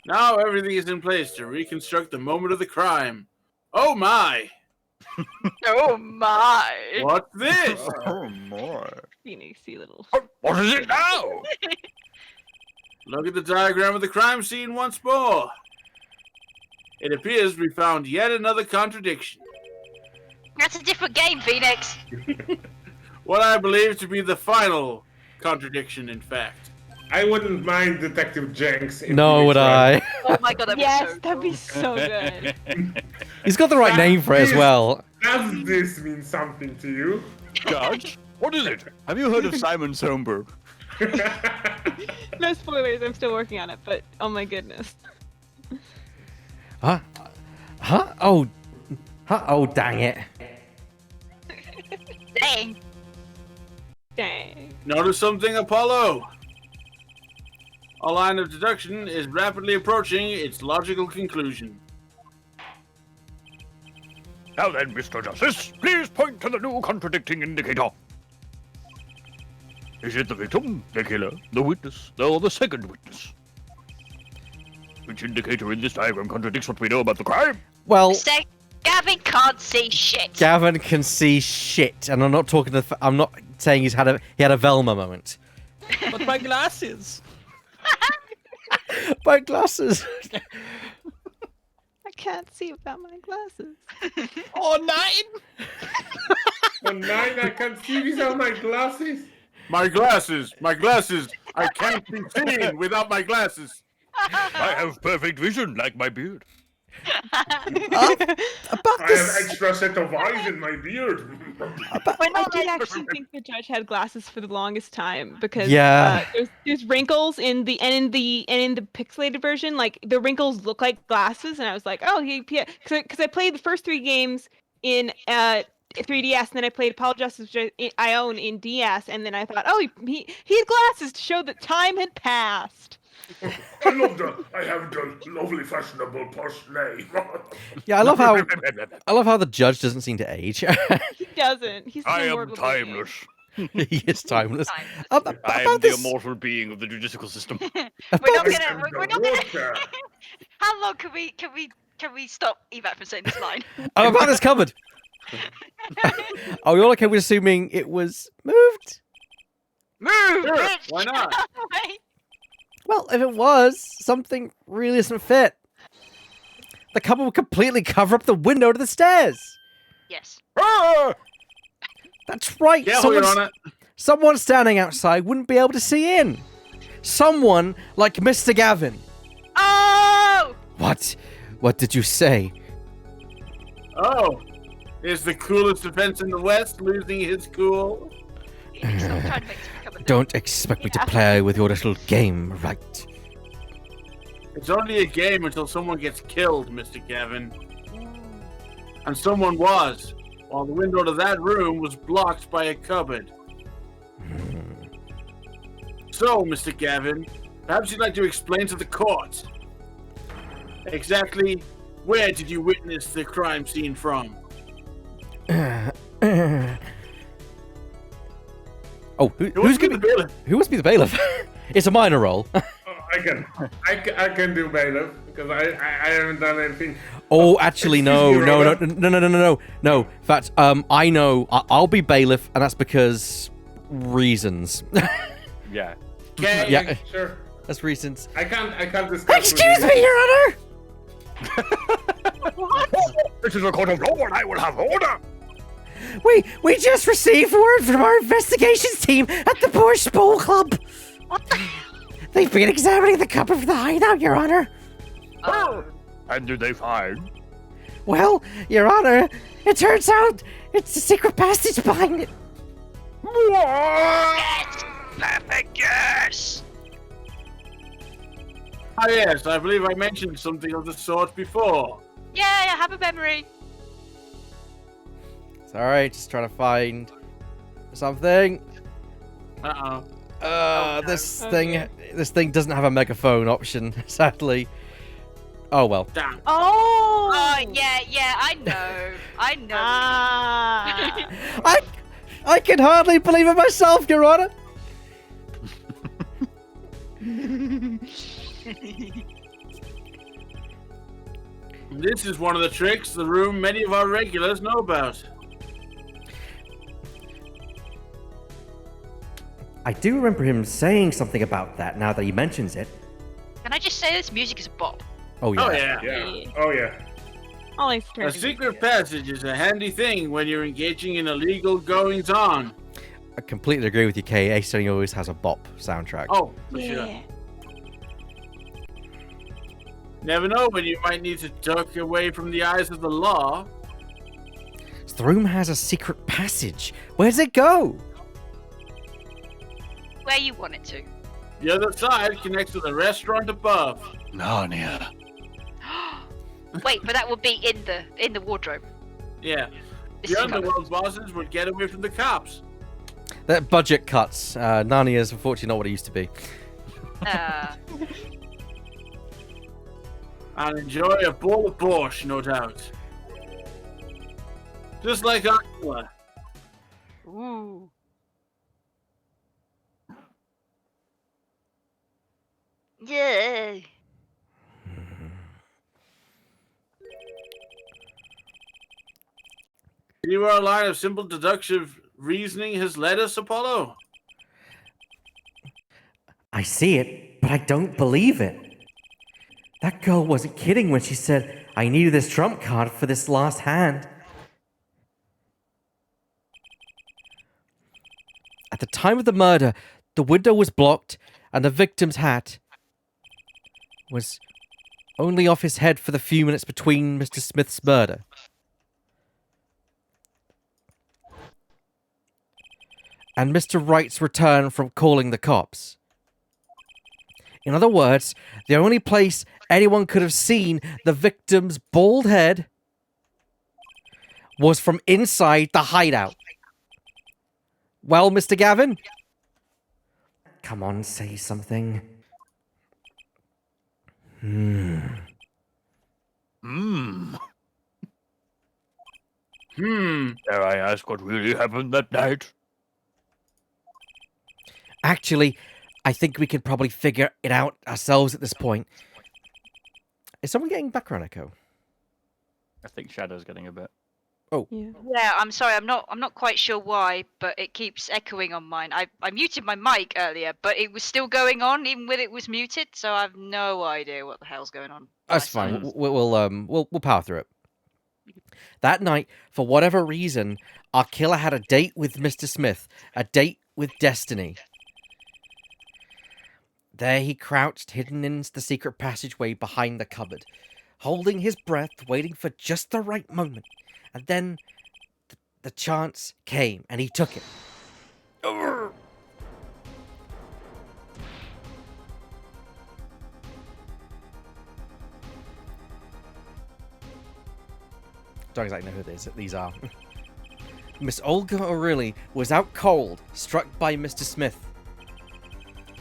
Now everything is in place to reconstruct the moment of the crime. Oh my! Oh my! What's this? Oh, more. Phoenixy little. What is it now? Look at the diagram of the crime scene once more. It appears we found yet another contradiction. That's a different game, Phoenix. What I believe to be the final contradiction, in fact. I wouldn't mind Detective Jenks. if No, he would tried. I? Oh my god, that'd Yes, be so that'd be cool. so good. He's got the right name for it as well. Does this mean something to you? Judge, what is it? Have you heard of Simon Sonberg? No spoilers, I'm still working on it, but oh my goodness. Huh? Huh? Oh. Huh? Oh, dang it. Dang. Dang. Notice something, Apollo? Our line of deduction is rapidly approaching its logical conclusion. Now then, Mr. Justice, please point to the new contradicting indicator. Is it the victim, the killer, the witness, or the second witness? Which indicator in this diagram contradicts what we know about the crime? Well, Say, Gavin can't see shit. Gavin can see shit, and I'm not talking to. I'm not saying he had a Velma moment. But my glasses. My glasses. I can't see without my glasses. Oh, 9! Oh, 9, I can't see without my glasses. My glasses! My glasses! I can't be seen without my glasses! I have perfect vision, like my beard. About I have this. extra set of eyes in my beard. I did actually think the judge had glasses for the longest time because Yeah. there's wrinkles in the pixelated version, like the wrinkles look like glasses, and I was like, oh, because I played the first 3 games in 3DS, and then I played Apollo Justice, which I own in DS, and then I thought, oh, he had glasses to show that time had passed. I have the lovely fashionable porcelain. Yeah, I love how the judge doesn't seem to age. He doesn't. He's I am immortal to the game. timeless. He is timeless. Timeless. I am About the this. immortal being of the judicial system. We're not I gonna. am We're the not gonna. water. How long can we stop Evac from saying this line? Oh, about this cupboard. Oh, you're okay with assuming it was moved? Move, Sure, bitch! why not? Right? Well, if it was, something really doesn't fit. The cupboard would completely cover up the window to the stairs. Yes. Ah! That's right. Careful, Your Honor. Someone standing outside wouldn't be able to see in. Someone like Mr. Gavin. Oh! What? What did you say? Oh, is the coolest defense in the West losing his cool? Phoenix, stop trying to make this become a thing. Don't expect me to play with your little game, right? It's only a game until someone gets killed, Mr. Gavin. And someone was, while the window to that room was blocked by a cupboard. So, Mr. Gavin, perhaps you'd like to explain to the court exactly where did you witness the crime scene from? Oh, who's be gonna the bailiff? who must be the bailiff? It's a minor role. Oh, I can do bailiff because I haven't done anything. Oh, actually, Excuse no, me, no. Robert. In fact, I know. I'll be bailiff, and that's because reasons. Yeah. Okay. Yeah. Sure. That's reasons. I can't discuss. Excuse me, Your Honor. This is a court of law, and I will have order. We just received word from our investigations team at the Borscht Bowl Club. They've been examining the cupboard for the hideout, Your Honor. And did they find? Well, Your Honor, it turns out it's a secret passage behind it. Yes! Perfect guess! Ah, yes, I believe I mentioned something of the sort before. Yeah, I have a memory. It's alright, just trying to find something. Uh-oh. This Okay. thing doesn't have a megaphone option, sadly. Oh well. Damn. Oh! Yeah, I know. I know. Ah. I can hardly believe it myself, Your Honor. This is one of the tricks the room many of our regulars know about. I do remember him saying something about that now that he mentions it. Can I just say this music is a bop? Oh yeah. Oh, yeah. Yeah. Oh yeah. Always A turn. secret passage is a handy thing when you're engaging in illegal goings-on. I completely agree with you, Kay. Ace Attorney always has a bop soundtrack. Oh, for sure. Yeah. Never know when you might need to duck away from the eyes of the law. So the room has a secret passage. Where does it go? Where you want it to. The other side connects to the restaurant above. Narnia. Wait, but that would be in the wardrobe. Yeah. This The is covered. underworld bosses would get away from the cops. That budget cuts. Narnia is unfortunately not what it used to be. And enjoy a bowl of borscht, no doubt. Just like Aquila. Ooh. Yeah. See where a line of simple deductive reasoning has led us, Apollo? I see it, but I don't believe it. That girl wasn't kidding when she said, I needed this trump card for this last hand. At the time of the murder, the window was blocked and the victim's hat was only off his head for the few minutes between Mr. Smith's murder. And Mr. Wright's return from calling the cops. In other words, the only place anyone could have seen the victim's bald head was from inside the hideout. Well, Mr. Gavin? Come on, say something. Hmm. Dare I ask what really happened that night? Actually, I think we can probably figure it out ourselves at this point. Is someone getting background echo? I think Shadow's getting a bit. Yeah. Yeah, I'm sorry. I'm not quite sure why, but it keeps echoing on mine. I muted my mic earlier, but it was still going on even when it was muted. So I have no idea what the hell's going on. That's my fine. side. We'll power through it. That night, for whatever reason, our killer had a date with Mr. Smith, a date with Destiny. There he crouched, hidden in the secret passageway behind the cupboard, holding his breath, waiting for just the right moment. And then the chance came, and he took it. don't exactly know who these are. Miss Olga O'Reilly was out cold, struck by Mr. Smith.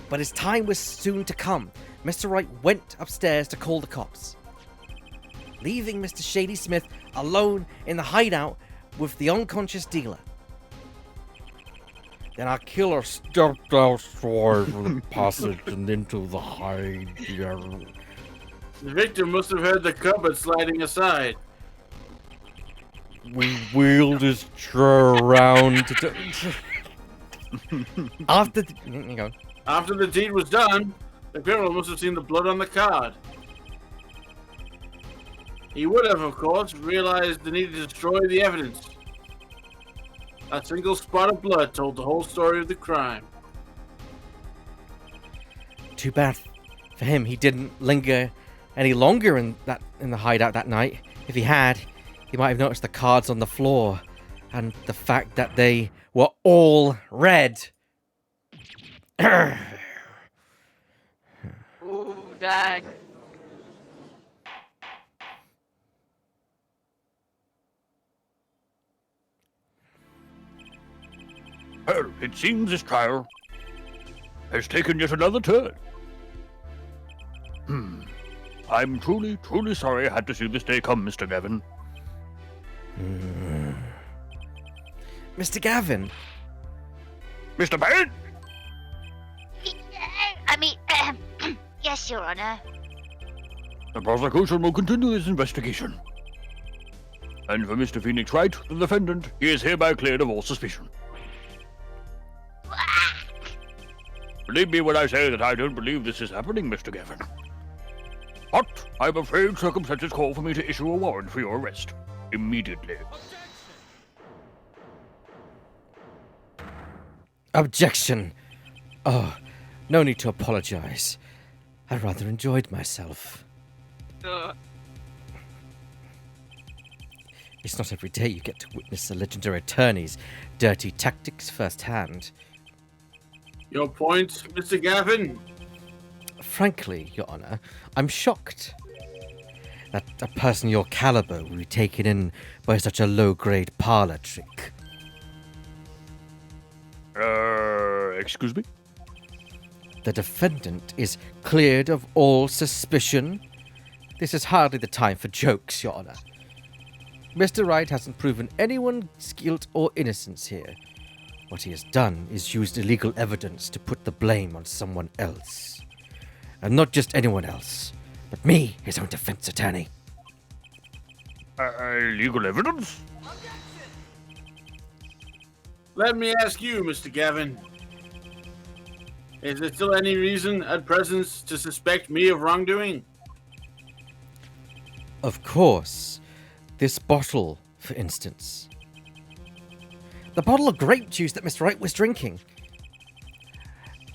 But his time was soon to come. Mr. Wright went upstairs to call the cops, leaving Mr. Shady Smith alone in the hideout with the unconscious dealer. Then our killer stepped outside the passage and into the hide. The victim must have heard the cupboard sliding aside. We wheeled his chair around after the deed was done, the criminal must have seen the blood on the card. He would have, of course, realized the need to destroy the evidence. A single spot of blood told the whole story of the crime. Too bad for him he didn't linger any longer in the hideout that night. If he had, he might have noticed the cards on the floor and the fact that they were all red. Ooh, dang. Well, it seems this trial has taken yet another turn. I'm truly, truly sorry I had to see this day come, Mr. Gavin. Mr. Gavin? Mr. Payne? Yes, Your Honor. The prosecution will continue this investigation. And for Mr. Phoenix Wright, the defendant, he is hereby cleared of all suspicion. Believe me when I say that I don't believe this is happening, Mr. Gavin. But I'm afraid circumstances call for me to issue a warrant for your arrest. Immediately. Objection! Oh, no need to apologize. I rather enjoyed myself. It's not every day you get to witness a legendary attorney's dirty tactics firsthand. Your point, Mr. Gavin? Frankly, Your Honor, I'm shocked that a person your caliber would be taken in by such a low-grade parlor trick. Excuse me? The defendant is cleared of all suspicion. This is hardly the time for jokes, Your Honor. Mr. Wright hasn't proven anyone's guilt or innocence here. What he has done is used illegal evidence to put the blame on someone else. And not just anyone else, but me, his own defense attorney. Legal evidence? Let me ask you, Mr. Gavin. Is there still any reason at present to suspect me of wrongdoing? Of course. This bottle, for instance. The bottle of grape juice that Mr. Wright was drinking.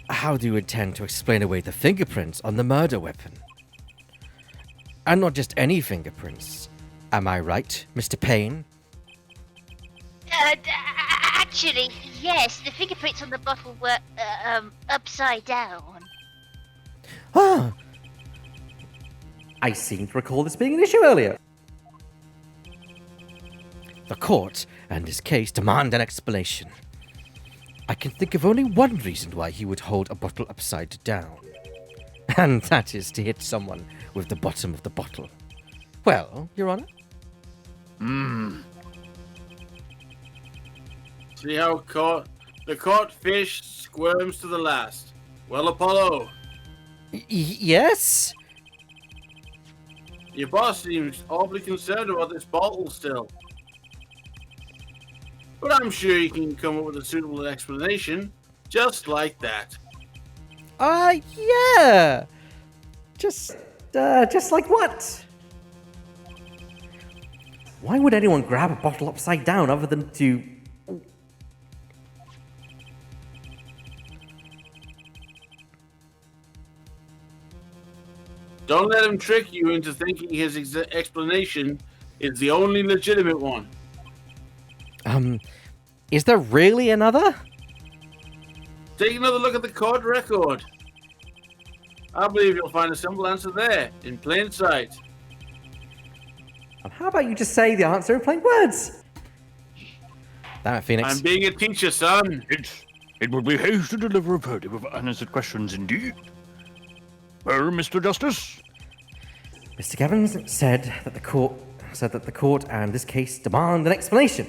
How do you intend to explain away the fingerprints on the murder weapon? And not just any fingerprints. Am I right, Mr. Payne? Actually, yes, the fingerprints on the bottle were, upside down. Ah! I seem to recall this being an issue earlier. The court and his case demand an explanation. I can think of only one reason why he would hold a bottle upside down. And that is to hit someone with the bottom of the bottle. Well, Your Honor? See how the caught fish squirms to the last. Well, Apollo, Yes? your boss seems awfully concerned about this bottle still. But I'm sure you can come up with a suitable explanation, just like that. Yeah. Just like what? Why would anyone grab a bottle upside down other than to... Don't let him trick you into thinking his explanation is the only legitimate one. Is there really another? Take another look at the court record. I believe you'll find a simple answer there, in plain sight. How about you just say the answer in plain words? Damn it, Phoenix. I'm being a teacher, son. It would be haste to deliver a verdict of unanswered questions indeed. Well, Mr. Justice? Mr. Gavins said that the court and this case demand an explanation.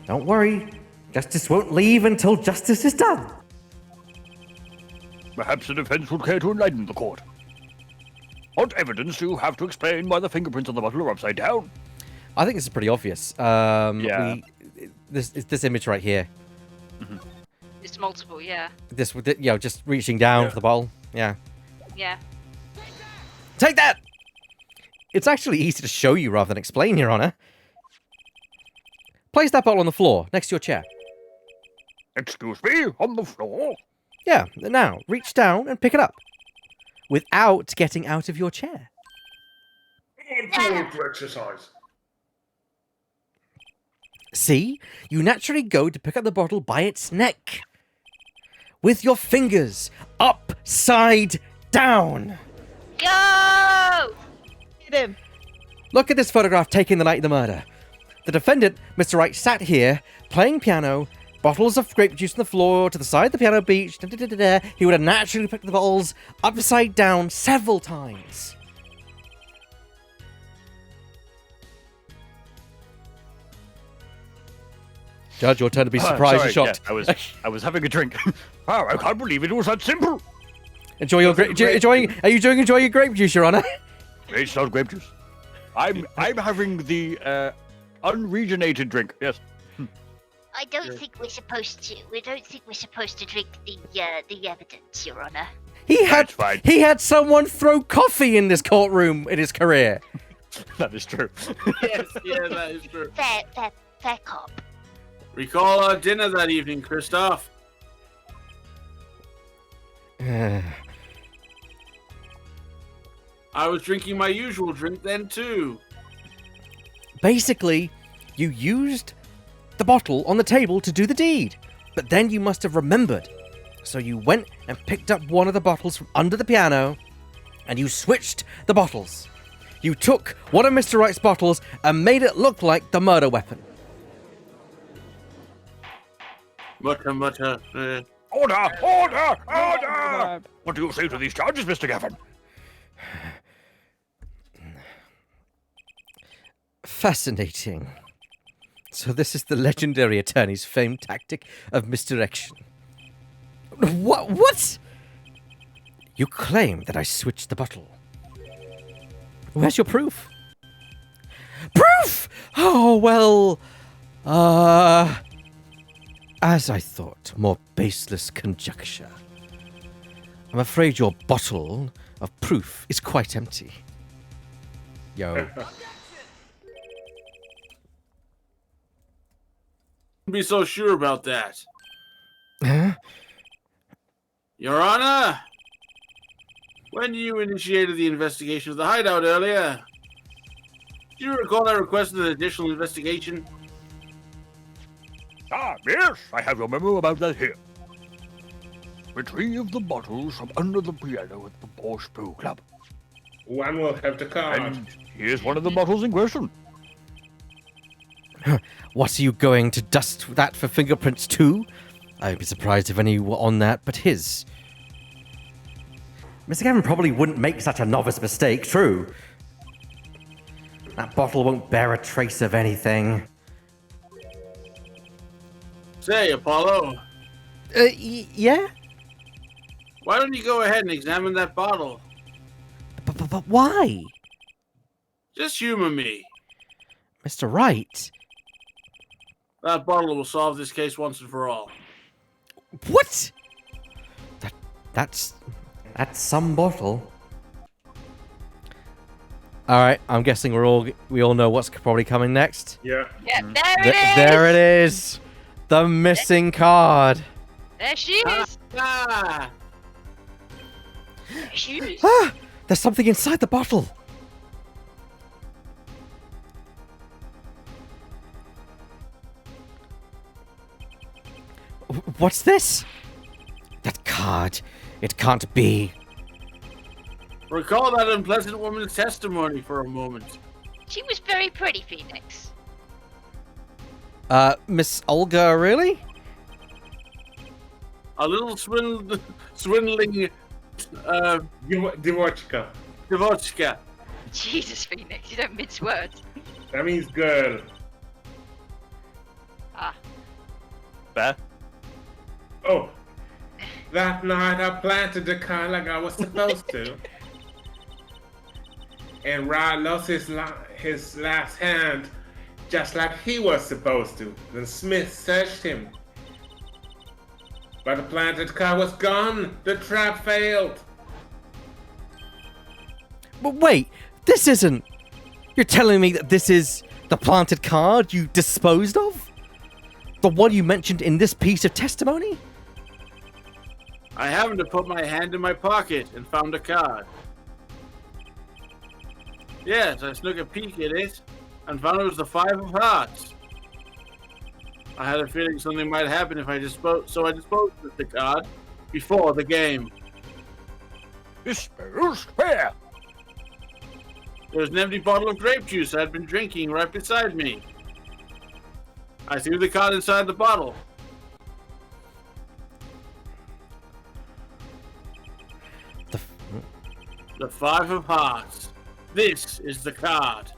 Don't worry, justice won't leave until justice is done. Perhaps the defense would care to enlighten the court. What evidence do you have to explain why the fingerprints on the bottle are upside down? I think this is pretty obvious. Yeah. This image right here. It's multiple, yeah. This, just reaching down for the bottle. Yeah. Yeah. Take that! It's actually easy to show you rather than explain, Your Honor. Place that bottle on the floor, next to your chair. Excuse me, on the floor? Yeah, now, reach down and pick it up. Without getting out of your chair. Don't do exercise. See? You naturally go to pick up the bottle by its neck. With your fingers upside down. Go! Hit him. Look at this photograph taken the night of the murder. The defendant, Mr. Wright, sat here, playing piano, bottles of grape juice on the floor to the side of the piano bench. He would have naturally picked the bottles upside down several times. Judge, your turn to be surprised and shocked. Yeah, I was having a drink. Wow, I can't believe it was that simple. Enjoy your grape juice. Are you enjoying your grape juice, Your Honor? It's not grape juice. I'm having the unregenated drink. Yes. I don't think we're supposed to. We don't think we're supposed to drink the evidence, Your Honor. That's fine. He had someone throw coffee in this courtroom in his career. That is true. Yes, yeah, that is true. Fair cop. Recall our dinner that evening, Christoph. I was drinking my usual drink then, too. Basically, you used the bottle on the table to do the deed, but then you must have remembered. So you went and picked up one of the bottles from under the piano, and you switched the bottles. You took one of Mr. Wright's bottles and made it look like the murder weapon. Mutter, mutter. Order! Order! Order! What do you say to these charges, Mr. Gavin? Fascinating. So this is the legendary attorney's famed tactic of misdirection. What? You claim that I switched the bottle. Where's your proof? Proof! Oh, well, as I thought, more baseless conjecture. I'm afraid your bottle of proof is quite empty. Yo. Be so sure about that. Huh? Your Honor, when you initiated the investigation of the hideout earlier, do you recall I requested an additional investigation? Ah, yes, I have your memo about that here. Retrieve the bottles from under the piano at the Porsche Brew Club. One will have the card. And here's one of the bottles in question. What, are you going to dust that for fingerprints too? I'd be surprised if any were on that but his. Mr. Gavin probably wouldn't make such a novice mistake, true. That bottle won't bear a trace of anything. Say, Apollo, Yeah? why don't you go ahead and examine that bottle? But why? Just humor me. Mr. Wright? That bottle will solve this case once and for all. What? That's some bottle. Alright, I'm guessing we all know what's probably coming next. Yeah. Yeah, there it is! There it is! The missing card. There she is! Ah! There she is! Ah! There's something inside the bottle. What's this? That card. It can't be. Recall that unpleasant woman's testimony for a moment. She was very pretty, Phoenix. Miss Olga, really? A little swindling Divochka. Devochka. Jesus, Phoenix, you don't mince words. That means girl. Ah, Fair. Oh. That night I planted the car like I was supposed to. And Rod lost his last hand just like he was supposed to. Then Smith searched him. But the planted car was gone. The trap failed. But wait, this isn't... You're telling me that this is the planted card you disposed of? The one you mentioned in this piece of testimony? I happened to put my hand in my pocket and found a card. Yes, I snuck a peek at it and found it was the 5 of hearts. I had a feeling something might happen if I disposed of the card before the game. Disposed? Where? There was an empty bottle of grape juice I'd been drinking right beside me. I threw the card inside the bottle. The 5 of hearts. This is the card.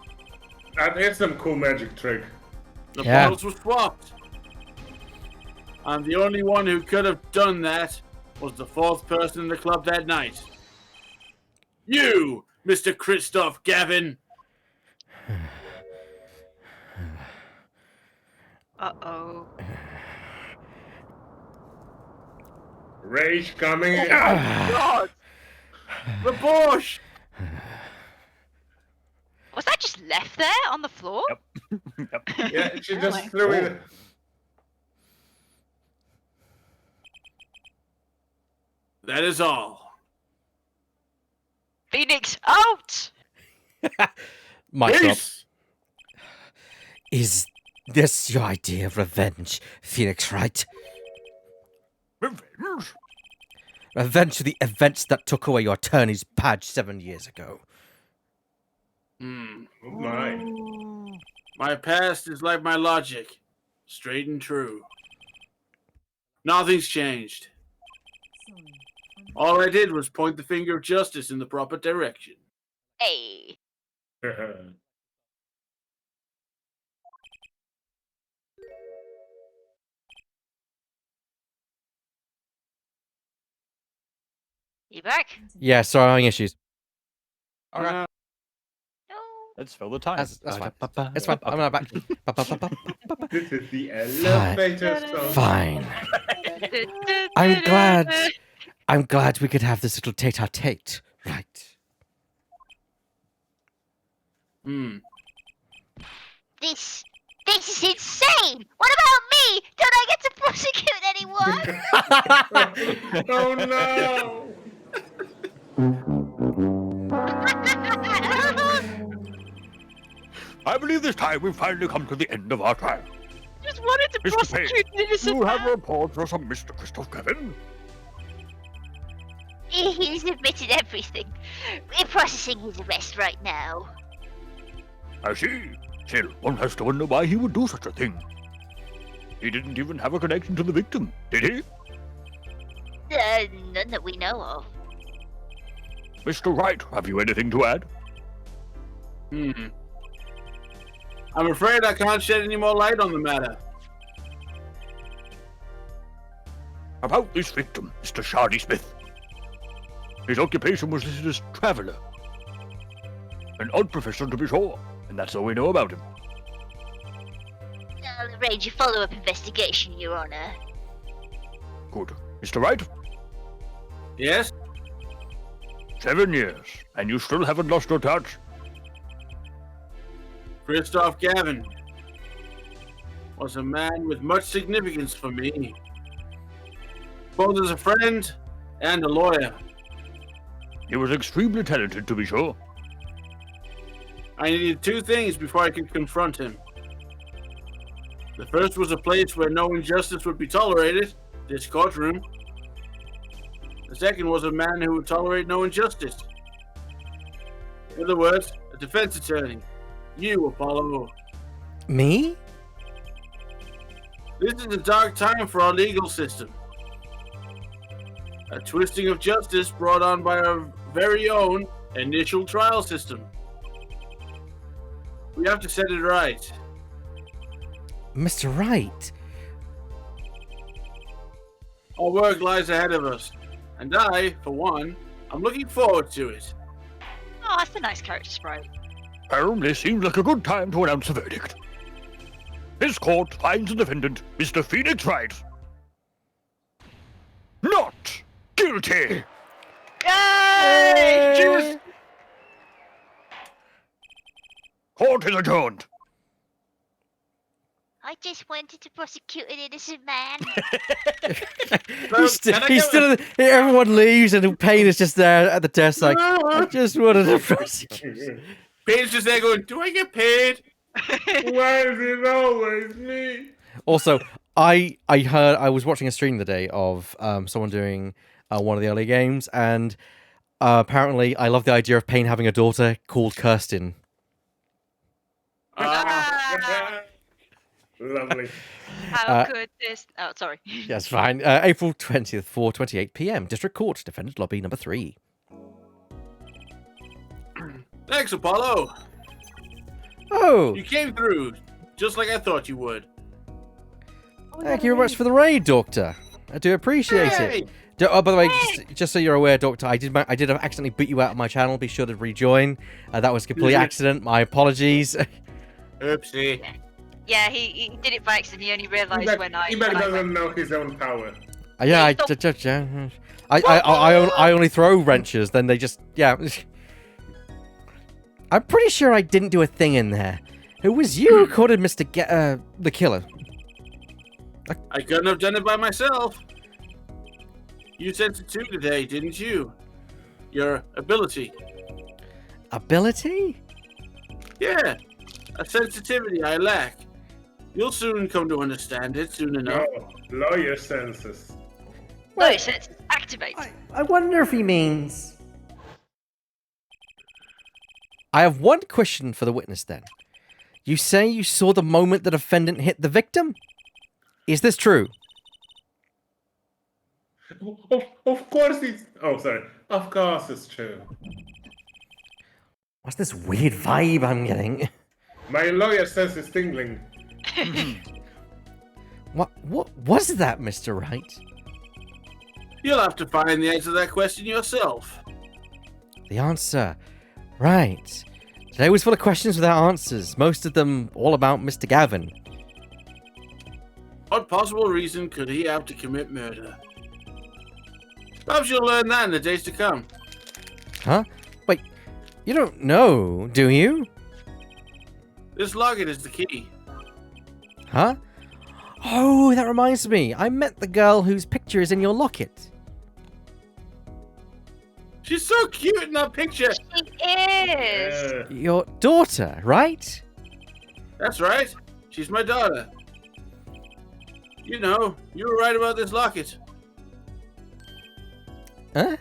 That is some cool magic trick. The Yeah. bottles were swapped. And the only one who could have done that was the 4th person in the club that night. You, Mr. Christoph Gavin. uh-oh. Rage coming. God! The Bosch! Was that just left there on the floor? Yep. Yeah, she just Really? threw it. That is all. Phoenix, out! Mic drop. Peace! Is this your idea of revenge, Phoenix, right? Revenge? Revenge for the events that took away your attorney's badge 7 years ago. Hmm. Oh my. My past is like my logic. Straight and true. Nothing's changed. All I did was point the finger of justice in the proper direction. Hey. You back? Yeah, sorry, I'm having issues. Okay. No. Let's fill the time. That's fine. It's fine. I'm not back. This is the elevator song. Fine. I'm glad we could have this little tete-a-tete, right? Hmm. This is insane! What about me? Don't I get to prosecute anyone? Oh no! I believe this time we've finally come to the end of our trial. Just wanted to Mr. prosecute an innocent You have a man. report for us on Mr. Christoph Gavin? He's admitted everything. We're processing his arrest right now. I see. Still, one has to wonder why he would do such a thing. He didn't even have a connection to the victim, did he? None that we know of. Mr. Wright, have you anything to add? Hmm. I'm afraid I can't shed any more light on the matter. About this victim, Mr. Shardy Smith. His occupation was listed as traveller. An odd profession, to be sure, and that's all we know about him. I'll arrange a follow-up investigation, Your Honor. Good. Mr. Wright, Yes? 7 years, and you still haven't lost your touch? Christoph Gavin was a man with much significance for me, both as a friend and a lawyer. He was extremely talented, to be sure. I needed 2 things before I could confront him. The first was a place where no injustice would be tolerated, this courtroom. The second was a man who would tolerate no injustice. In other words, a defense attorney. You, Apollo. Me? This is a dark time for our legal system. A twisting of justice brought on by our very own initial trial system. We have to set it right. Mr. Wright? Our work lies ahead of us. And I, for one, I'm looking forward to it. Oh, that's a nice character sprite. Well, this seems like a good time to announce the verdict. This court finds the defendant, Mr. Phoenix Wright, not guilty. Yay! Court is adjourned. I just wanted to prosecute an innocent man. He's still. Everyone leaves, and Payne is just there at the desk, like, I just wanted to prosecute. Payne's just there going, do I get paid? Why is it always me? Also, I was watching a stream the day of someone doing one of the early games, and apparently I love the idea of Payne having a daughter called Kirsten. Lovely. How could this? Oh, sorry. Yes, fine. April 20th, 4:28 p.m. District Court, Defendant Lobby number 3. Thanks, Apollo. Oh, You came through, just like I thought you would. thank you very much for the raid, Doctor. I do appreciate Hey! it. Oh, by the way, just so you're aware, Doctor, I did accidentally boot you out of my channel. Be sure to rejoin. That was a complete accident. My apologies. Oopsie. Yeah, he did it by accident. He only realised when I. He when I doesn't went- know his own power. Yeah, I only throw wrenches. Then they just I'm pretty sure I didn't do a thing in there. It was you who called Mr. The killer. I couldn't have done it by myself. You sent it too today, didn't you? Your ability. Ability? Yeah, a sensitivity I lack. You'll soon come to understand it soon enough. Oh, lawyer senses. No, it says activate. I wonder if he means. I have one question for the witness then. You say you saw the moment the defendant hit the victim? Is this true? Of course it's... Oh, sorry. Of course it's true. What's this weird vibe I'm getting? My lawyer sense is tingling. What was that, Mr. Wright? You'll have to find the answer to that question yourself. The answer. Right. Today was full of questions without answers. Most of them all about Mr. Gavin. What possible reason could he have to commit murder? Perhaps you'll learn that in the days to come. Huh? Wait, you don't know, do you? This locket is the key. Huh? Oh, that reminds me. I met the girl whose picture is in your locket. She's so cute in that picture. She is. Your daughter, right? That's right. She's my daughter. You know, you were right about this locket. Huh?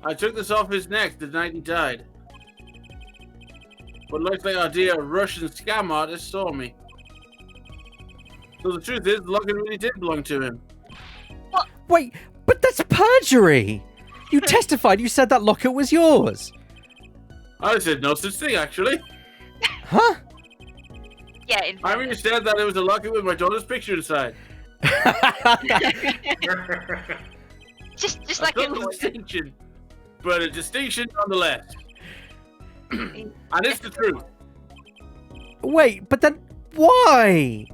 I took this off his neck the night he died. But looks like our dear Russian scam artist saw me. So the truth is, the locket really did belong to him. Wait, but that's perjury! You testified you said that locket was yours. I said no such thing, actually. Huh? Yeah. In I really said that it was a locket with my daughter's picture inside. just A like it subtle was. distinction, but a distinction nonetheless. And it's the truth. Wait, but then why?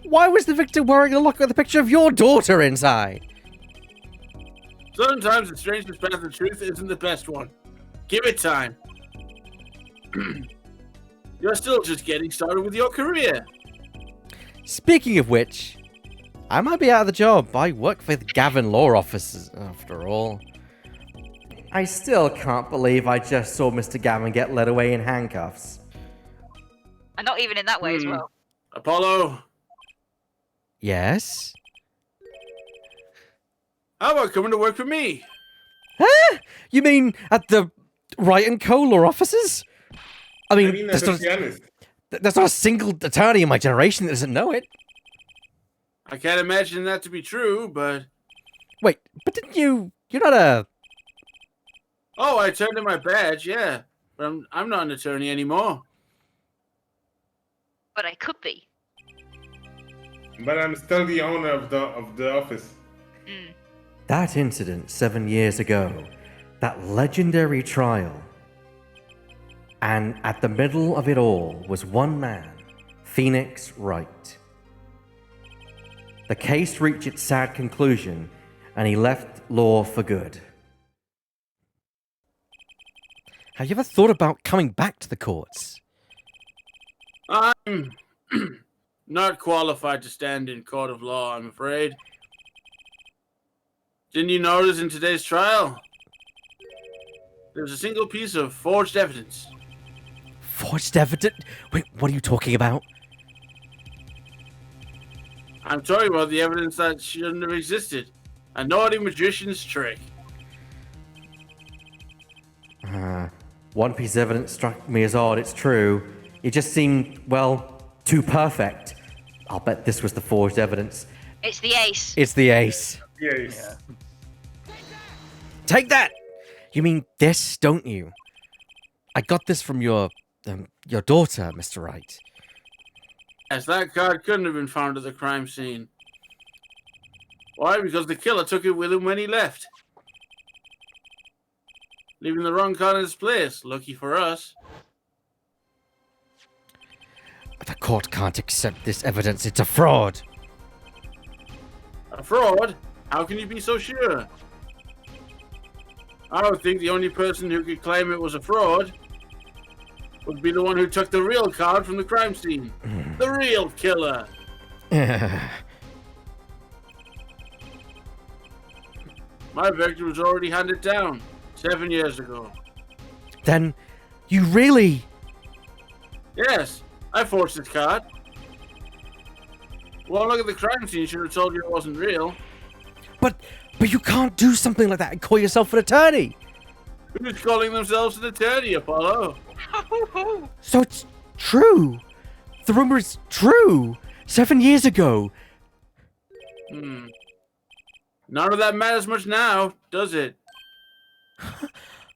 Why was the victim wearing a locket with a picture of your daughter inside? Sometimes the strangest path of truth isn't the best one. Give it time. You're still just getting started with your career. Speaking of which, I might be out of the job. I work for the Gavin Law Offices, after all. I still can't believe I just saw Mr. Gavin get led away in handcuffs. And not even in that way as well. Apollo, Yes? how about coming to work for me? Huh? You mean at the Wright & Co. Law Offices? I I mean, mean, there's let's not, be honest. there's not a single attorney in my generation that doesn't know it. I can't imagine that to be true, but Wait, but didn't you? You're not a. oh, I turned in my badge, yeah. But I'm not an attorney anymore. But I could be. But I'm still the owner of the office. Mm. That incident 7 years ago, that legendary trial. And at the middle of it all was one man, Phoenix Wright. The case reached its sad conclusion, and he left law for good. Have you ever thought about coming back to the courts? I'm not qualified to stand in court of law, I'm afraid. Didn't you notice in today's trial? There's a single piece of forged evidence. Forged evidence? Wait, what are you talking about? I'm talking about the evidence that shouldn't have existed. A naughty magician's trick. One piece of evidence struck me as odd, it's true. It just seemed, well, too perfect. I'll bet this was the forged evidence. It's the ace. It's the ace. Yes. Take that! You mean this, don't you? I got this from your daughter, Mr. Wright. As that card couldn't have been found at the crime scene. Why? Because the killer took it with him when he left. Leaving the wrong card in its place. Lucky for us. The court can't accept this evidence. It's a fraud. A fraud? How can you be so sure? I would think the only person who could claim it was a fraud would be the one who took the real card from the crime scene. The real killer. My victim was already handed down 7 years ago. Then, you really... Yes, I forged this card. Well, look at the crime scene. Should have told you it wasn't real. But you can't do something like that and call yourself an attorney. Who's calling themselves an attorney, Apollo? So it's true. The rumor is true. 7 years ago. None of that matters much now, does it?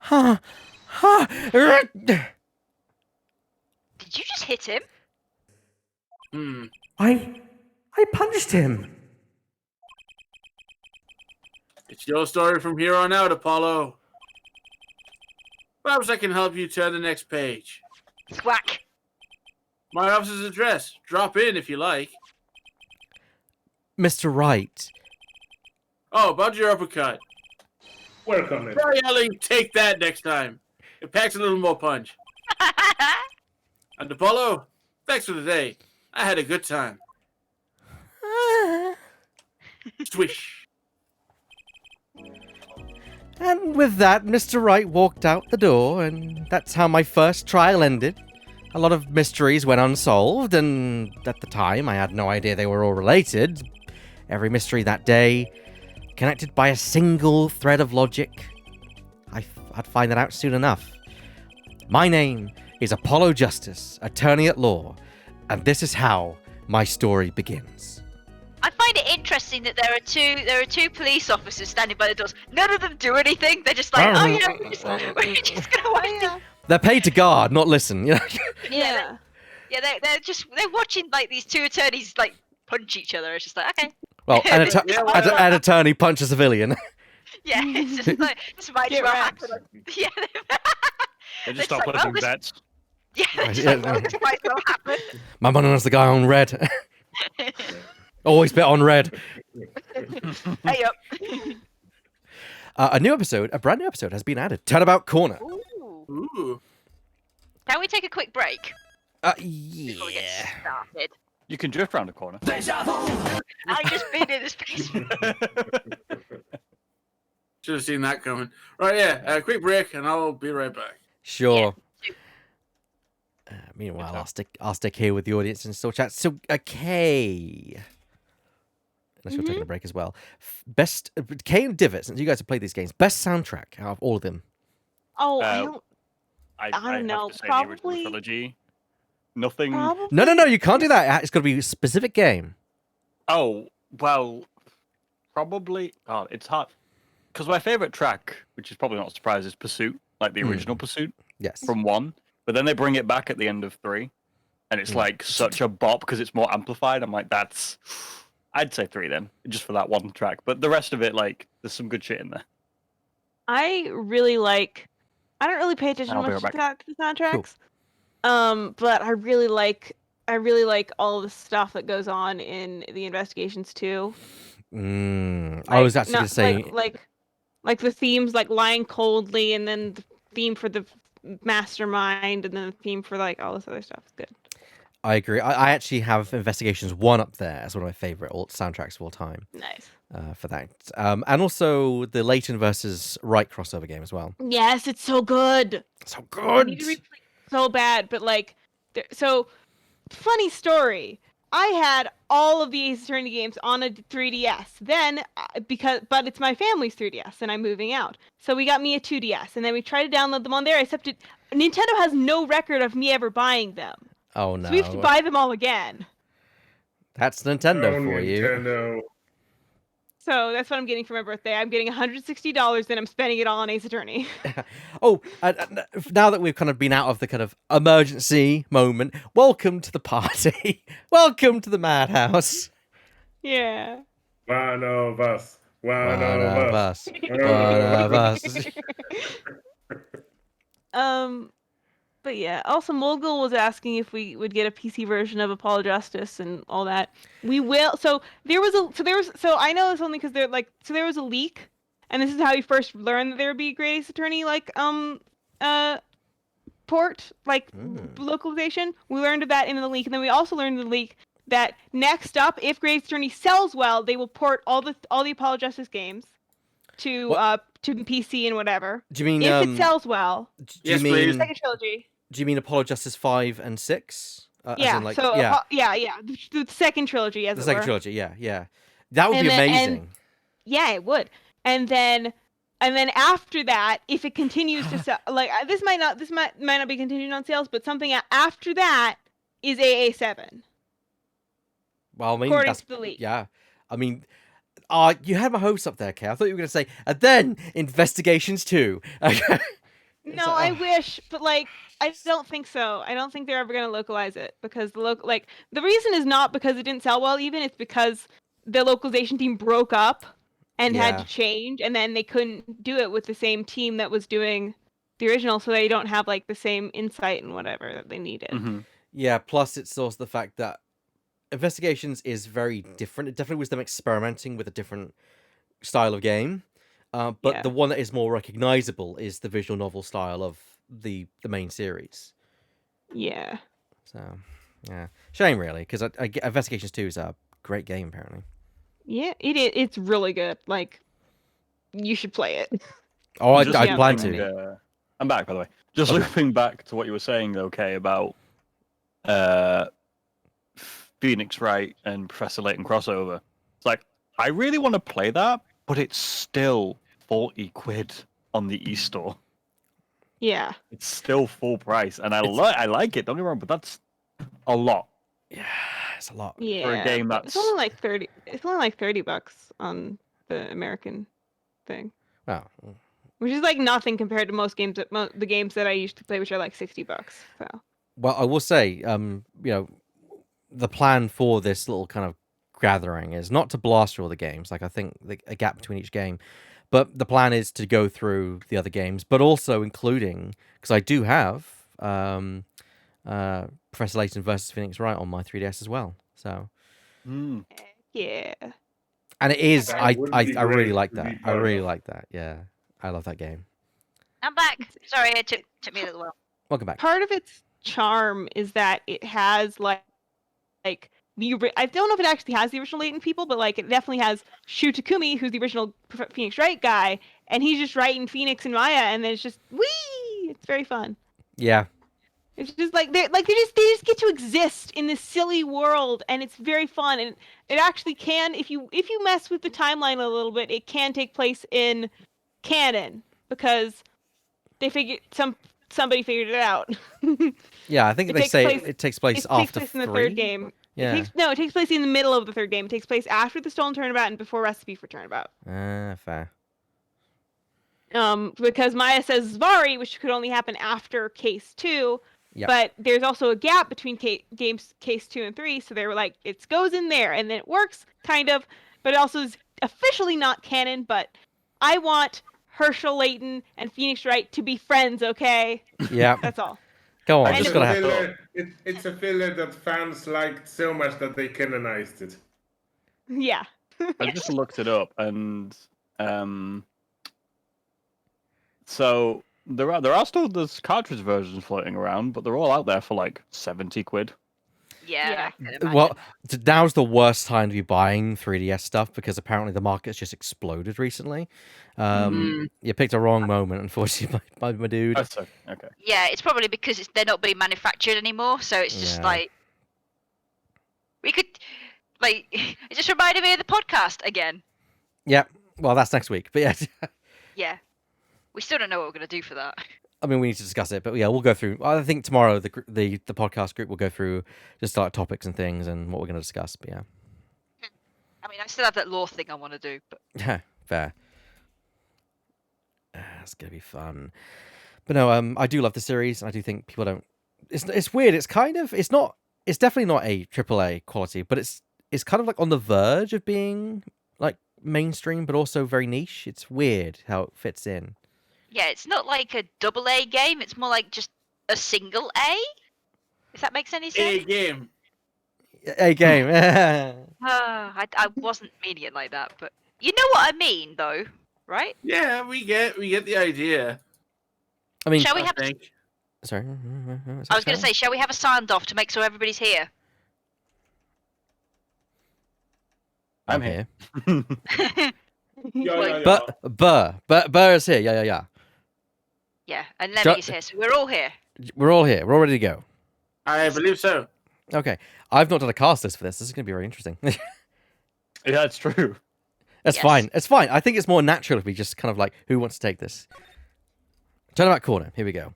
Huh. Did you just hit him? I punched him. It's your story from here on out, Apollo. Perhaps I can help you turn the next page. Thwack. My office's address. Drop in if you like. Mr. Wright. Oh, about your uppercut. Welcome. Try yelling, take that next time. It packs a little more punch. And Apollo, thanks for the day. I had a good time. Swish. And with that, Mr. Wright walked out the door, and that's how my first trial ended. A lot of mysteries went unsolved, and at the time, I had no idea they were all related. Every mystery that day, connected by a single thread of logic. I'd find that out soon enough. My name is Apollo Justice, attorney at law, and this is how my story begins. I find it interesting that there are two police officers standing by the doors. None of them do anything. They're just like, oh yeah, we're just gonna watch this. They're paid to guard, not listen. You know? Yeah. Yeah, they're watching like these two attorneys like punch each other. It's just like, okay. Well, an attorney punch a civilian. Yeah, it's just like this might as well happen. Yeah. They just It's start like, placing well, bets. Yeah, they're just like, well, this might as well happen. My money was the guy on red. Always bet on red. Hey up. A brand new episode has been added. Turnabout Corner. Ooh. Ooh. Can we take a quick break before we get Yeah. started? You can drift around the corner. I just been in this basement. Should have seen that coming. Right, yeah. Quick break, and I'll be right back. Sure. Meanwhile, I'll stick here with the audience and still chat. So, okay. Unless you're taking a break as well. Best Kay and Divot, since you guys have played these games, best soundtrack out of all of them. Oh, I Uh, don't. I don't have know, to say the original probably- trilogy. Nothing. Probably. No, you can't do that. It's got to be a specific game. Oh well, probably. Oh, it's hard. Because my favorite track, which is probably not a surprise, is Pursuit, like the original Pursuit Yes. from 1. But then they bring it back at the end of 3, and it's like such a bop because it's more amplified. I'm like, that's. I'd say 3 then, just for that one track. But the rest of it, like, there's some good shit in there. I really like. I don't really pay attention I'll be much right to the soundtracks. But I really like all the stuff that goes on in the Investigations too. I was actually going to say. Like the themes, like Lying Coldly, and then the theme for the Mastermind, and then the theme for like all this other stuff. It's good. I agree. I actually have Investigations 1 up there as one of my favorite soundtracks of all time. Nice. For that. And also the Layton versus Wright crossover game as well. Yes, it's so good. So I need good. to replay it so bad, but like, so funny story. I had all of the Ace Attorney games on a 3DS. Then, but it's my family's 3DS, and I'm moving out, so we got me a 2DS, and then we tried to download them on there. Except Nintendo has no record of me ever buying them, Oh no. so we have to buy them all again. That's Nintendo Oh, for you. Nintendo. So that's what I'm getting for my birthday. I'm getting $160, and I'm spending it all on Ace Attorney. Oh, now that we've kind of been out of the kind of emergency moment, welcome to the party. Welcome to the madhouse. Yeah. One of us. One One of of us. us. One of us. But yeah, also Mogul was asking if we would get a PC version of Apollo Justice and all that. We will. So I know this only because there was a leak, and this is how we first learned that there would be a Great Ace Attorney port localization. We learned of that in the leak, and then we also learned in the leak that next up, if Great Ace Attorney sells well, they will port all the Apollo Justice games to PC and whatever. Do you mean If it sells well, do you Yes, mean please. second trilogy. do you mean Apollo Justice 5 and 6? As Yeah. in, like, So yeah, the second trilogy, as the it second were. trilogy. Yeah. That would And be then- amazing. Yeah, it would. And then after that, if it continues to sell, like this might not be contingent on sales, but something after that is AA7, Well, I mean, according that's to the leak. yeah. I mean, you had my hopes up there, Kay. I thought you were going to say, and then Investigations 2. Okay. No, So- I wish, but like I don't think so. I don't think they're ever going to localize it because the reason is not because it didn't sell well. Even it's because the localization team broke up and had Yeah. to change, and then they couldn't do it with the same team that was doing the original, so they don't have like the same insight and whatever that they needed. Mhm. Yeah, plus it's also the fact that Investigations is very different. It definitely was them experimenting with a different style of game. But Yeah. the one that is more recognizable is the visual novel style of the main series. Yeah. So, yeah. Shame, really, because Investigations 2 is a great game, apparently. Yeah, it is. It's really good. Like, you should play it. Oh, I Just plan looping, to. I'm back, by the way. Just Okay. looping back to what you were saying, though, Kay, about Phoenix Wright and Professor Layton crossover. It's like, I really want to play that, but it's still 40 quid on the e-store. Yeah. It's still full price, and I like it. Don't get me wrong, but that's a lot. Yeah, it's a lot. Yeah. game but that's- It's only like 30. It's only like $30 on the American thing, Oh, which is like nothing compared to most games the games that I used to play, which are like $60. So. well, I will say, the plan for this little kind of gathering is not to blast through all the games. Like, I think a gap between each game, but the plan is to go through the other games, but also including, because I do have Professor Layton versus Phoenix Wright on my 3DS as well. So, Mm. Yeah. and it is, That I would be really great like to that. be I part really of. like that. Yeah, I love that game. I'm back. Sorry, it took me a little while. Welcome back. Part of its charm is that it has like I don't know if it actually has the original Layton people, but like it definitely has Shu Takumi, who's the original Phoenix Wright guy, and he's just writing Phoenix and Maya, and then it's just wee. It's very fun. Yeah, It's just like they just get to exist in this silly world, and it's very fun. And it actually can, if you mess with the timeline a little bit, it can take place in canon because they figured somebody figured it out. Yeah, I think It they takes say place- it takes place It after takes place in the 3. third game. Yeah. It takes place in the middle of the third game. It takes place after the Stolen Turnabout and before Recipe for Turnabout. Fair. Because Maya says Zvari, which could only happen after case 2. Yep. But there's also a gap between games case 2 and 3, so they were like, it goes in there, and then it works, kind of, but it also is officially not canon, but I want Herschel Layton and Phoenix Wright to be friends, okay? Yeah. That's all. Go on, I it's just gonna got happen. It's a filler that fans liked so much that they canonized it. Yeah. I just looked it up, and so there are still there's cartridge versions floating around, but they're all out there for like 70 quid. Yeah. I can imagine. Well, now's the worst time to be buying 3DS stuff because apparently the market's just exploded recently. You picked a wrong moment, unfortunately, my dude. Oh, so, okay. Yeah, it's probably because they're not being manufactured anymore, so it's just Yeah. like we could like it just reminded me of the podcast again. Yeah, well, that's next week. But yeah, Yeah. We still don't know what we're gonna do for that. I mean, we need to discuss it. But yeah, we'll go through. I think tomorrow the podcast group will go through just like topics and things and what we're going to discuss. But yeah, I mean, I still have that law thing I want to do, but yeah, fair. It's gonna be fun. But no, I do love the series, and I do think people don't. It's weird. It's kind of. It's not. It's definitely not a AAA quality, but it's kind of like on the verge of being like mainstream, but also very niche. It's weird how it fits in. yeah, it's not like a AA game. It's more like just a single A. If that makes any A sense. game. A game. I wasn't meaning it like that, but you know what I mean, though, right? Yeah, we get the idea. I mean, Shall we I have? think. sorry. I was going to say, shall we have a sound off to make sure everybody's here? I'm here. Yeah. But Burr is here. Yeah. Yeah, and Lemmy's here, so we're all here. We're all here. We're all ready to go. I believe so. Okay. I've not done a cast list for this. This is going to be very interesting. Yeah, it's true. That's Yes. fine. It's fine. I think it's more natural if we just kind of like, who wants to take this? Turnabout Corner. Here we go.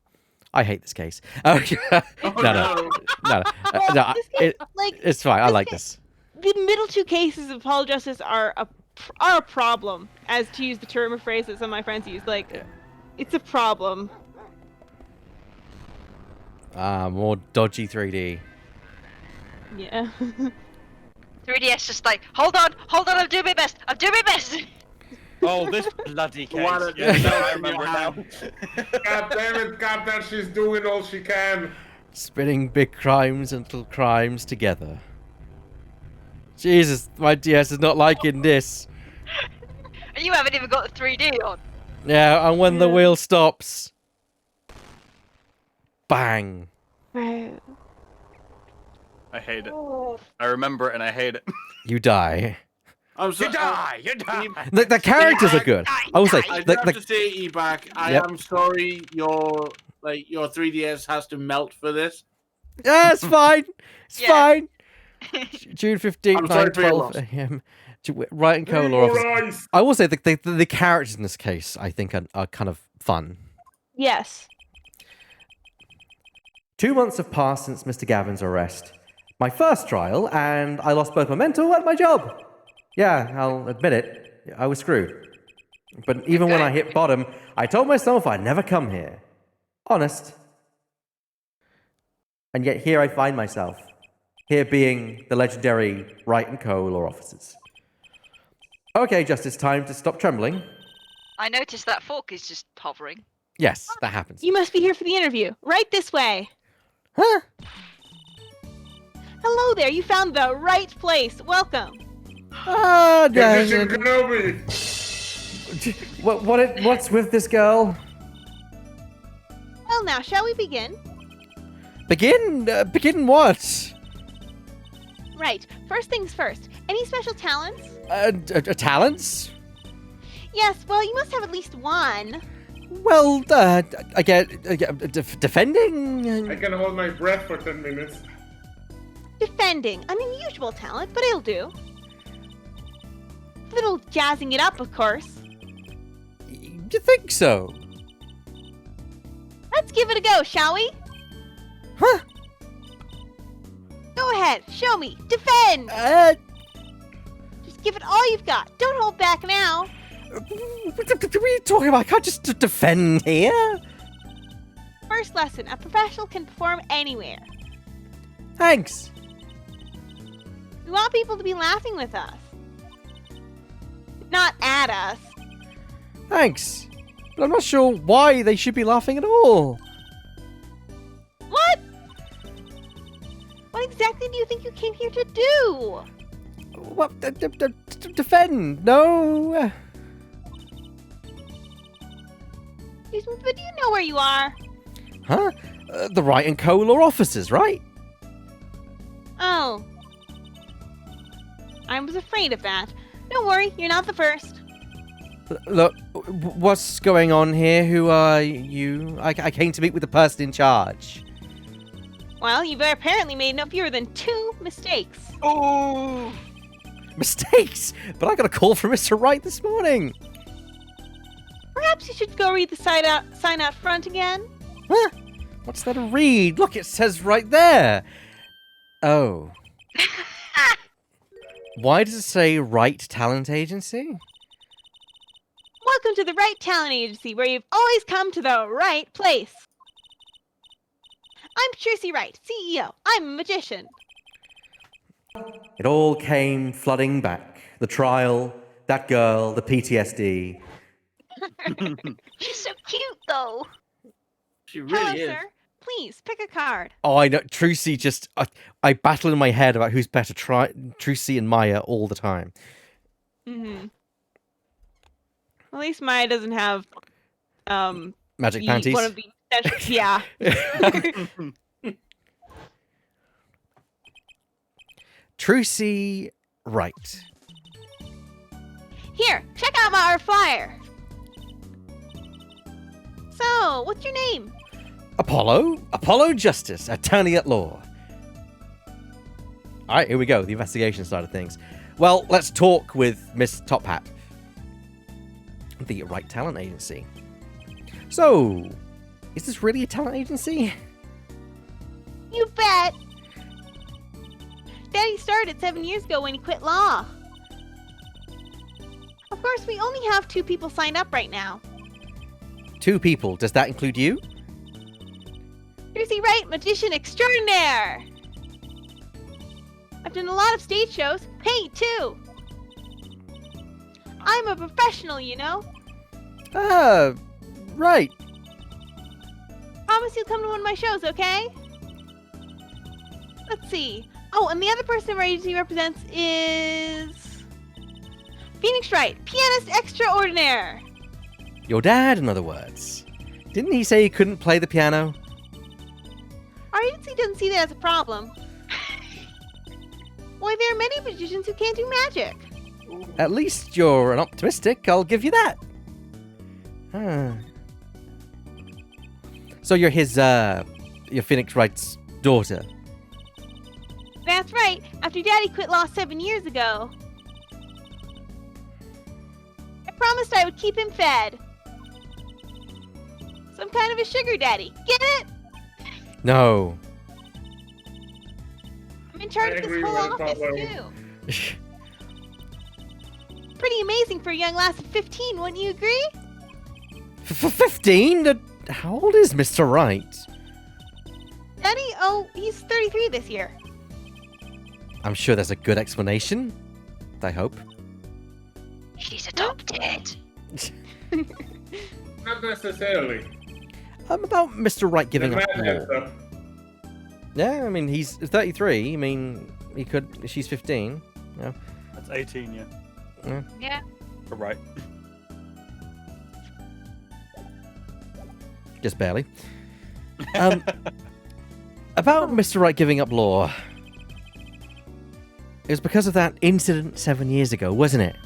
I hate this case. Okay. Oh, No. Well, this game, like, it's fine. I this like game- this. the middle two cases of Paul Justice are a problem, as to use the term or phrase that some of my friends use. Like, Yeah. it's a problem. More dodgy 3D. Yeah. 3DS just like, hold on, I'm doing my best. Oh, this bloody case. Why don't you Yeah, no, know I in remember your it now. God damn it, God damn, she's doing all she can. Spinning big crimes and little crimes together. Jesus, my DS is not liking this. And you haven't even got the 3D on. Yeah, and when the wheel stops. Bang. Right. I hate it. I remember it and I hate it. You die. I'm so, You die! The characters are good. I will say, I do the, have to say, Ebak, I Yep. am sorry your 3DS has to melt for this. yeah, it's fine. It's Yeah. fine. June 15th, I'm sorry for your 9:12 a.m. Right and Cola All office. right. I will say the characters in this case, I think, are kind of fun. Yes. 2 months have passed since Mr. Gavin's arrest. My first trial, and I lost both my mental and my job. Yeah, I'll admit it. I was screwed. But even when I hit bottom, I told myself I'd never come here. Honest. And yet here I find myself. Here being the legendary Wright and Co. law officers. Okay, Justice, time to stop trembling. I noticed that fork is just hovering. Yes, that happens. You must be here for the interview. Right this way. Huh? Hello there. You found the right place. Welcome. Ah, Mission no. Kenobi. What's with this girl? Well, now, shall we begin? Begin what? Right. First things first. Any special talents? Talents? Yes. Well, you must have at least one. Well, I get defending. I can hold my breath for 10 minutes. Defending. An unusual talent, but it'll do. Little jazzing it up, of course. You think so? That's give it a go, shall we? Huh? Go ahead, show me. Defend! Just give it all you've got. Don't hold back now. What are you talking about? I can't just defend here. First lesson, a professional can perform anywhere. Thanks. We want people to be laughing with us. Not at us. Thanks. But I'm not sure why they should be laughing at all. What? What exactly do you think you came here to do? What? Defend? No. Excuse me, but do you know where you are? Huh? The Wright and Co. law offices, right? Oh. I was afraid of that. Don't worry, you're not the first. Look, what's going on here? Who are you? I came to meet with the person in charge. Well, you've apparently made no fewer than 2 mistakes. Oh! Mistakes? But I got a call from Mr. Wright this morning. Perhaps you should go read the sign out front again. Huh? What's there to read? Look, it says right there. Oh. Why does it say Wright Talent Agency? Welcome to the Right Talent Agency, where you've always come to the right place. I'm Tracy Wright, CEO. I'm a magician. It all came flooding back. The trial, that girl, the PTSD. She's so cute, though. She Hello, really is. sir. Please, pick a card. Oh, I know. Trucy just... I battle in my head about who's better, Trucy and Maya all the time. Mm-hmm. At least Maya doesn't have, Magic panties. one of the... Yeah. Trucy Wright. Here, check out our flyer. So, what's your name? Apollo Justice, attorney at law. All right, here we go. The investigation side of things. Well, let's talk with Miss Top Hat, the Wright Talent Agency. So, is this really a talent agency? You bet. Daddy started 7 years ago when he quit law. Of course, we only have 2 people signed up right now. 2 people. Does that include you? Tracy Wright, magician extraordinaire. I've done a lot of stage shows, paint too. I'm a professional, you know. Ah, right. Promise you'll come to one of my shows, okay? Let's see. Oh, and the other person our agency represents is... Phoenix Wright, pianist extraordinaire. Your dad, in other words. Didn't he say he couldn't play the piano? Our agency doesn't see that as a problem. Why, there are many magicians who can't do magic. At least you're an optimistic, I'll give you that. So you're you're Phoenix Wright's daughter. That's right, after Daddy quit law 7 years ago. I promised I would keep him fed. Some kind of a sugar daddy, get it? No. I'm in charge I of this agree whole with office, Apollo. too. Pretty amazing for a young lass of 15, wouldn't you agree? For 15? How old is Mr. Wright? Daddy? Oh, he's 33 this year. I'm sure there's a good explanation. I hope. She's adopted. Not necessarily. About Mr. Wright giving The up madhead law. stuff. Yeah, I mean, he's 33. I mean, he could... She's 15. Yeah. That's 18, yeah. Yeah. You're right. Just barely. About Mr. Wright giving up law. It was because of that incident 7 years ago, wasn't it?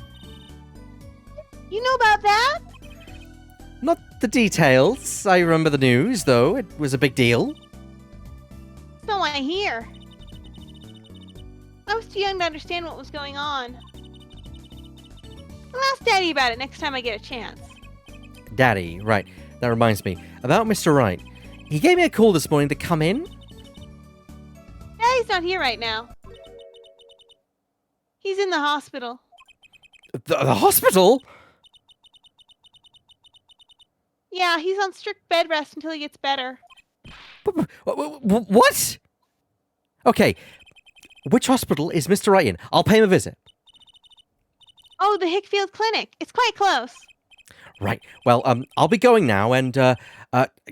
You know about that? Not the details. I remember the news, though. It was a big deal. So I hear. I was too young to understand what was going on. I'll ask Daddy about it next time I get a chance. Daddy, right. That reminds me. About Mr. Wright. He gave me a call this morning to come in. Yeah, he's not here right now. He's in the hospital. The hospital? Yeah, he's on strict bed rest until he gets better. What? Okay. Which hospital is Mr. Wright in? I'll pay him a visit. Oh, the Hickfield Clinic. It's quite close. Right. Well, I'll be going now, and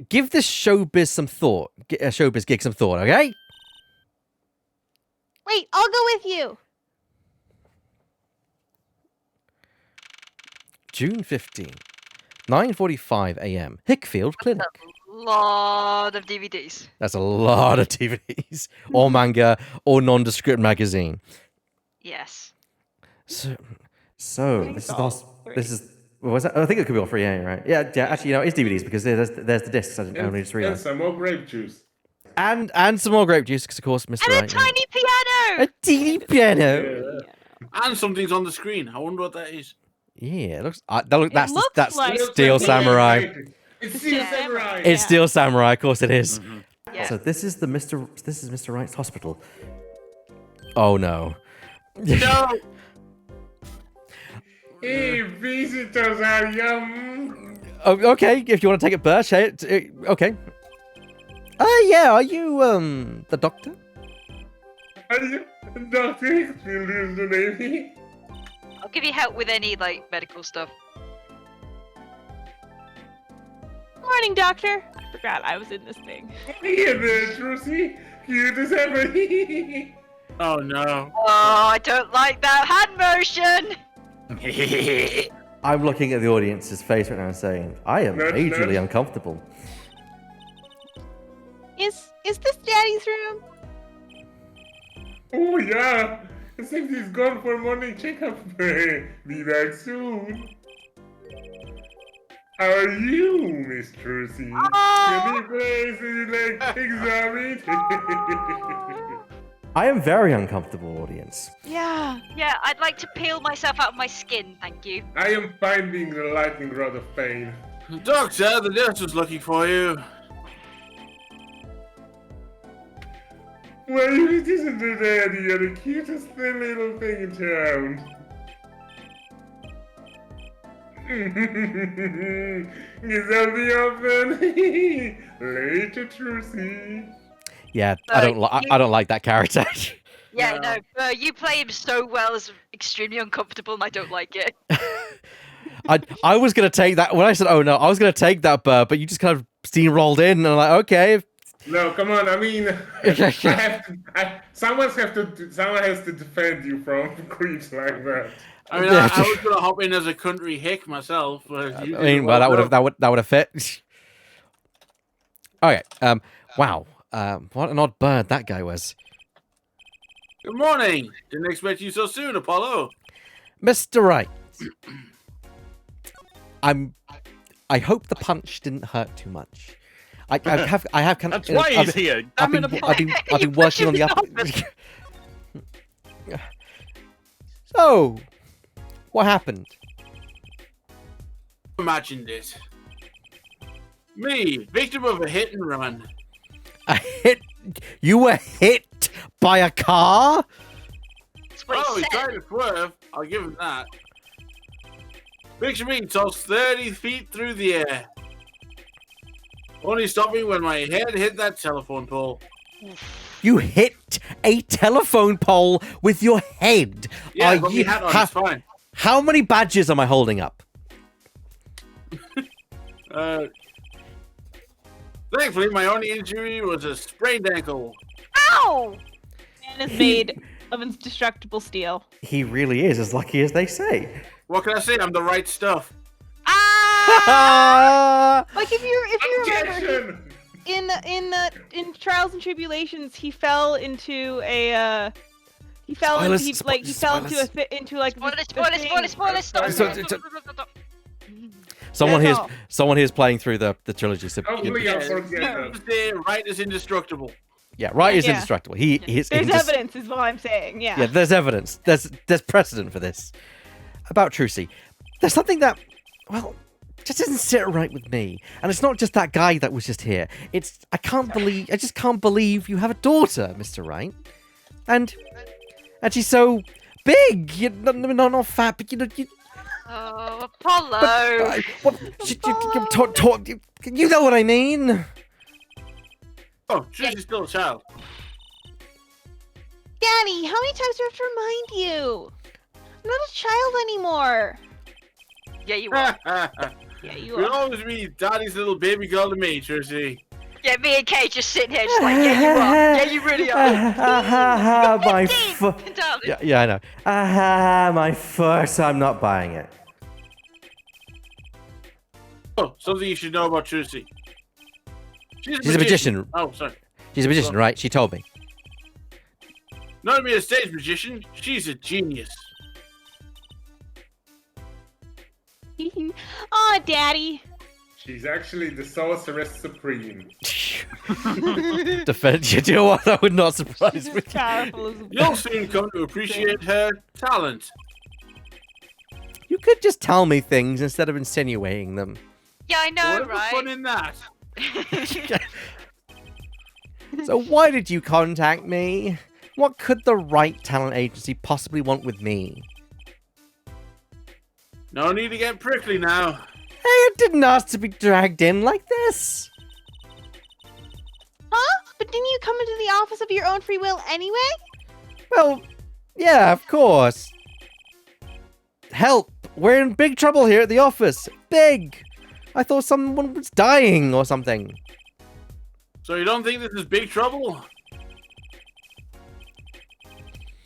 give this showbiz some thought. Showbiz gig some thought, okay? Wait, I'll go with you. June 15, 9:45 a.m. Hickfield Clinic. Lot of DVDs. That's a lot of DVDs, or manga, or nondescript magazine. Yes. So think this is it's the all this is what was that? I think it could be all free, yeah, right? Yeah. Actually, it's DVDs because there's the discs. I only just And realized. some more grape juice. And some more grape juice because of course Mr. And a Wright. tiny piano. A teeny piano. And something's on the screen. I wonder what that is. Yeah, it looks. looks That's like Steel Samurai. It's Steel Samurai. It's Steel Samurai, of course it is. Yeah. So this is Mr. Wright's hospital. Oh no. No! Hey, visitors are yum. Oh, okay, if you want to take it, Birch. Hey, okay. Yeah. Are you the doctor? Are you Dr. Hickfield is the name? I'll give you help with any like medical stuff. Morning, doctor. I forgot I was in this thing. Hey there, Trucy. Cute as ever. Oh no. Oh, I don't like that hand motion. I'm looking at the audience's face right now and saying, I am Nudge, majorly nudge. uncomfortable. Is this Daddy's room? Oh yeah. It seems he's gone for morning checkup. Be back soon. How are you, Miss Trucy? Any place you'd like to examine? I am very uncomfortable, audience. Yeah. Yeah, I'd like to peel myself out of my skin, thank you. I am finding the lightning rod of pain. Doctor, the nurse was looking for you. Well, it isn't the daddy. You're the cutest little thing in town. Is that the oven? Later, Trucy. Yeah, I don't like that character. Yeah, No. no, you play him so well as extremely uncomfortable, and I don't like it. I was gonna take that when I said, "Oh no," I was gonna take that, but you just kind of steamrolled in, and I'm like, okay. No, come on. I mean, someone has to defend you from creeps like that. I mean, I was gonna hop in as a country hick myself, but you I mean, did well, well. that would have fit. Okay. Wow. What an odd bird that guy was. Good morning. Didn't expect you so soon, Apollo. Mr. Wright. I hope the punch didn't hurt too much. I have kind of. That's why he's here. I've Damn been, it, I've been You working on the pushed him up. So, what happened? Imagine this. Me, victim of a hit and run. You were hit by a car? That's what Oh, he he said. tried to swerve. I'll give him that. Picture me tossed 30 feet through the air. Only stopping when my head hit that telephone pole. You hit a telephone pole with your head. Yeah, Are but you- me hat on, ha- it's fine. How many badges am I holding up? Thankfully, my only injury was a sprained ankle. Ow! Man is made of indestructible steel. He really is as lucky as they say. What can I say? I'm the right stuff. Ah! Like if you remember, Objection! in Trials and Tribulations, he fell into a he fell Spoilers, into he fell into spoilers. into like Spoilers, the spoilers, thing. spoilers, spoilers, stop, So- stop, stop, stop, stop, stop. Someone here's playing through the trilogy. So Hopefully I'll forget Yeah, that. say right is indestructible. yeah, right is Yeah. indestructible. He's There's evidence, is what I'm saying. Yeah. Yeah, there's evidence. There's precedent for this. About Trucy. There's something that, well, just doesn't sit right with me. And it's not just that guy that was just here. I just can't believe you have a daughter, Mr. Wright. And she's so big. Not fat, but Oh, Apollo. You know what I mean? Oh, she's still a child. Daddy, how many times do I have to remind you? I'm not a child anymore. Yeah, you are. Yeah, you You'll are. always be Daddy's little baby girl to me, Trissy. Yeah, me and Kay just sitting here just like, yeah, you are. Yeah, you really are. My 15, darling. yeah, I know. My first. I'm not buying it. Oh, something you should know about Trissy. She's a magician. Oh, sorry. She's a magician, right? She told me. Not to be a stage magician, she's a genius. Aw, Daddy. She's actually the Sorceress Supreme. Defend you. Do you know what? That would not surprise She's me. as powerful as a You'll soon come to appreciate her talent. You could just tell me things instead of insinuating them. Yeah, I know, Whatever fun right? in that. So why did you contact me? What could the Right Talent Agency possibly want with me? No need to get prickly now. Hey, I didn't ask to be dragged in like this. Huh? But didn't you come into the office of your own free will anyway? Well, yeah, of course. Help! We're in big trouble here at the office. Big! I thought someone was dying or something. So you don't think this is big trouble?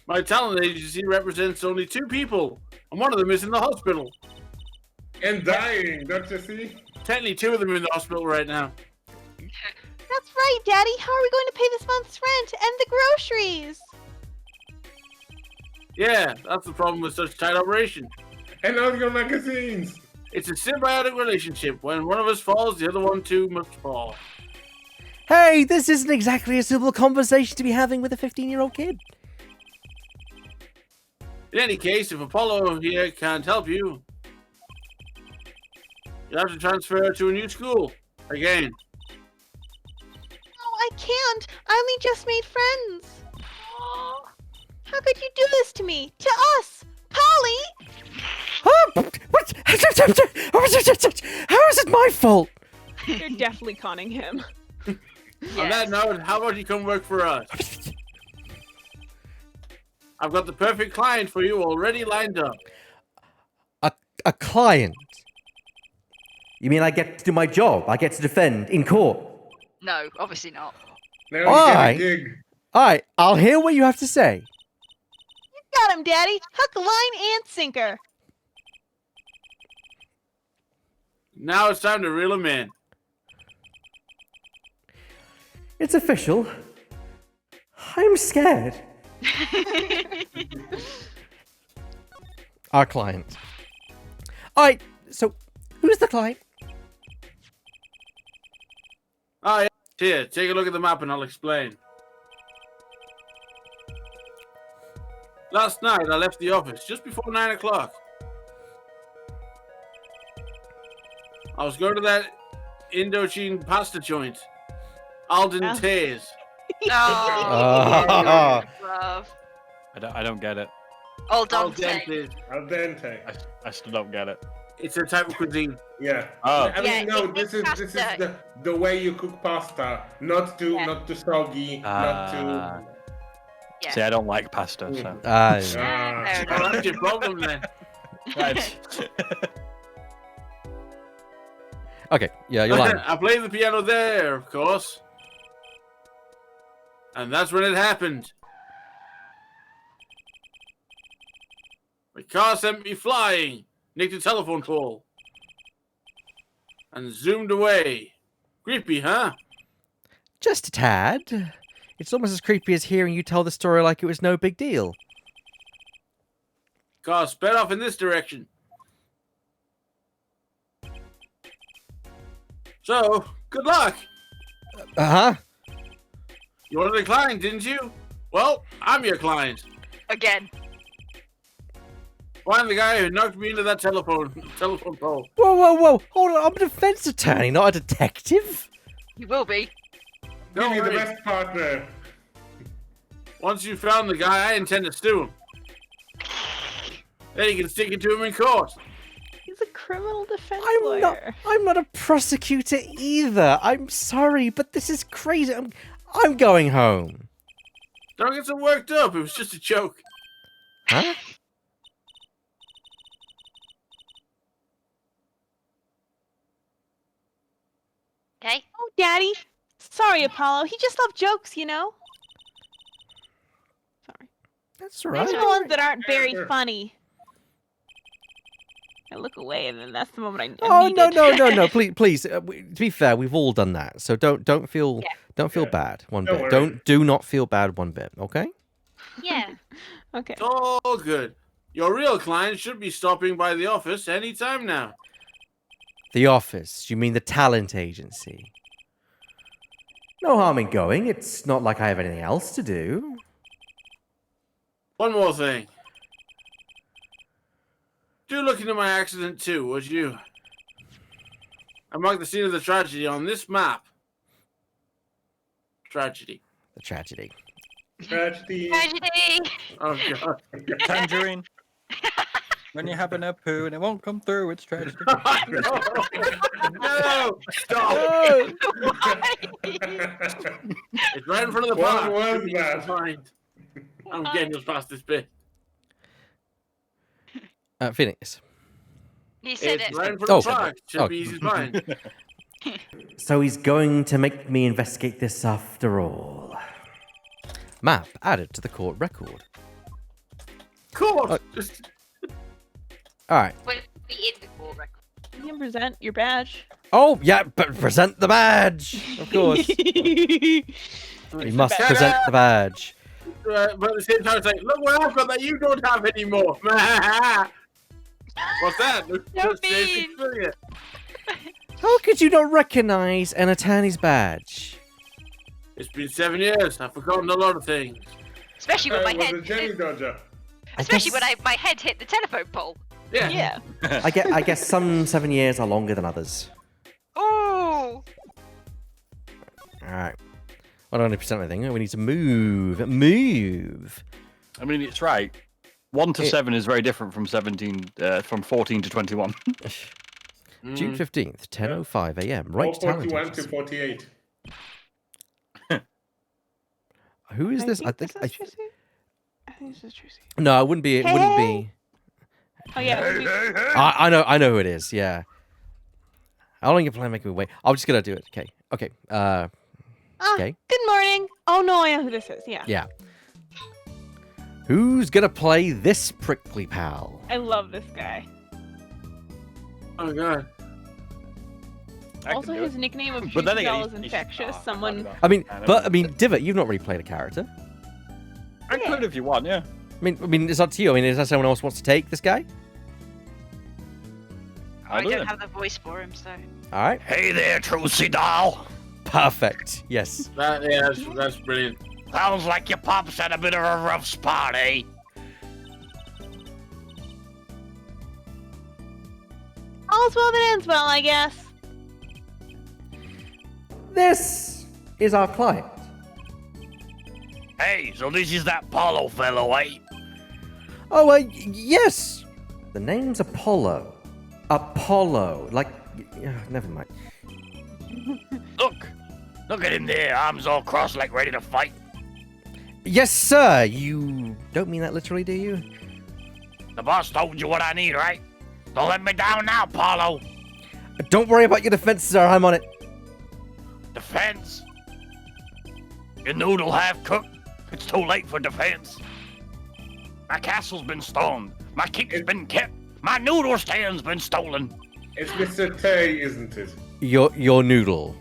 My talent agency represents only 2 people, and one of them is in the hospital. And dying, don't you see? Technically, 2 of them are in the hospital right now. That's right, Daddy. How are we going to pay this month's rent and the groceries? Yeah, that's the problem with such tight operation. And all your magazines. It's a symbiotic relationship. When one of us falls, the other one too must fall. Hey, this isn't exactly a suitable conversation to be having with a 15-year-old kid. In any case, if Apollo here can't help you, you'll have to transfer to a new school. Again. No, I can't. I only just made friends. How could you do this to me? To us? Polly? Huh? What? How is it my fault? You're definitely conning him. On that note, how about you come work for us? I've got the perfect client for you already lined up. A client? You mean I get to do my job? I get to defend in court? No, obviously not. Now you Alright. get a gig. Alright, I'll hear what you have to say. Got him, Daddy. Hook, line, and sinker. Now it's time to reel him in. It's official. I'm scared. Our client. Alright, so who's the client? Oh, yeah. Here, take a look at the map and I'll explain. Last night, I left the office just before 9 o'clock. I was going to that Indochine pasta joint. Alden Oh. Tays. Oh, love. I don't get it. Al Al Dante. dente. Al dente. I still don't get it. It's a type of cuisine. Yeah. Oh. I mean, Yeah, no, it's this is pasta. the way you cook pasta, not too soggy, not too. Yeah. See, I don't like pasta, so. Fair Ah. enough. Well, that's your problem then. Right. Okay, yeah, you're lying. I played the piano there, of course. And that's when it happened. My car sent me flying, nicked a telephone pole, and zoomed away. Creepy, huh? Just a tad. It's almost as creepy as hearing you tell the story like it was no big deal. Car sped off in this direction. So, good luck. Uh-huh. You wanted a client, didn't you? Well, I'm your client. Again. Find the guy who knocked me into that telephone pole. Whoa! Hold on, I'm a defense attorney, not a detective. You will be. Give Don't me the worry. best partner. Once you found the guy, I intend to sue him. Then you can stick it to him in court. He's a criminal defense I'm lawyer. not a prosecutor either. I'm sorry, but this is crazy. I'm going home. Don't get so worked up. It was just a joke. Huh? Okay. Oh, Daddy. Sorry, Apollo. He just loved jokes, you know? Sorry. That's right. Even the ones that aren't Sure, very sure. funny. I look away, and then that's the moment I Oh needed. no! Please. To be fair, we've all done that, so don't feel Yeah. bad one Don't bit. worry. Do not feel bad one bit. Okay. Yeah. Okay. It's all good. Your real client should be stopping by the office any time now. The office. You mean the talent agency? No harm in going. It's not like I have anything else to do. One more thing. Do look into my accident too, would you? I marked the scene of the tragedy on this map. Tragedy. The tragedy. Tragedy. Tragedy. Oh god. Tangerine. When you're having a poo and it won't come through, it's tragedy. No! No! Stop! It's right in front of the What park. was Should be easy to that? find. I'm getting us past this bit. Phoenix. He said It's it. right in front Oh. of the park. Should Oh. be easy to find. So he's going to make me investigate this after all. Map added to the court record. Court! Just All right. Will be in the court record. You can present your badge. Oh yeah, but present the badge. Of course, you must Shut present up! the badge. But at the same time, it's like, look what I've got that you don't have anymore. What's that? Look, So look, Stacey, mean. look at it. How could you not recognize an attorney's badge? It's been 7 years. I've forgotten a lot of things. Especially when my was a head. Jenny Dodger. Especially when guess- my head hit the telephone pole. Yeah. Yeah. I guess some 7 years are longer than others. Ooh. All right. 100% of the thing. We need to move. Move. I mean, it's right. 1 to It- 7 is very different from 14 to 21. June 15th, 10:05 a.m. Right talent. 41 to agency. 48. Who is this? I think. this is Tracy. I think this is Tracy. No, it wouldn't be. It wouldn't be. Oh yeah. it would be- I know who it is. Yeah. How long you plan making me wait? I'm just gonna do it. Okay. Okay. Okay. Good morning. Oh no, I know who this is. Yeah. Yeah. Who's gonna play this prickly pal? I love this guy. Oh, God. I Also, can do his it. nickname of But then Tracy again, Doll is he's- infectious. oh, Someone. I mean, I Divot, you've not really played a character. I could if you want, yeah. I mean, it's up to you. I mean, is there someone else wants to take this guy? I I'll do don't it. have the voice for him, so. All right. Hey there, Trucy doll. Perfect. Yes. That's brilliant. Sounds like your pop's had a bit of a rough spot, eh? All's well that ends well, I guess. This is our client. Hey, so this is that Paulo fellow, eh? Oh, yes. The name's Apollo. Apollo. Like, never mind. Look at him there, arms all crossed like ready to fight. Yes, sir. You don't mean that literally, do you? The boss told you what I need, right? Don't let me down now, Paulo. Don't worry about your defense, sir. I'm on it. Defense? Your noodle half cooked? It's too late for defense. My castle's been stormed. My keep's been kept. My noodle stand's been stolen. It's Mr. Tay, isn't it? Your noodle.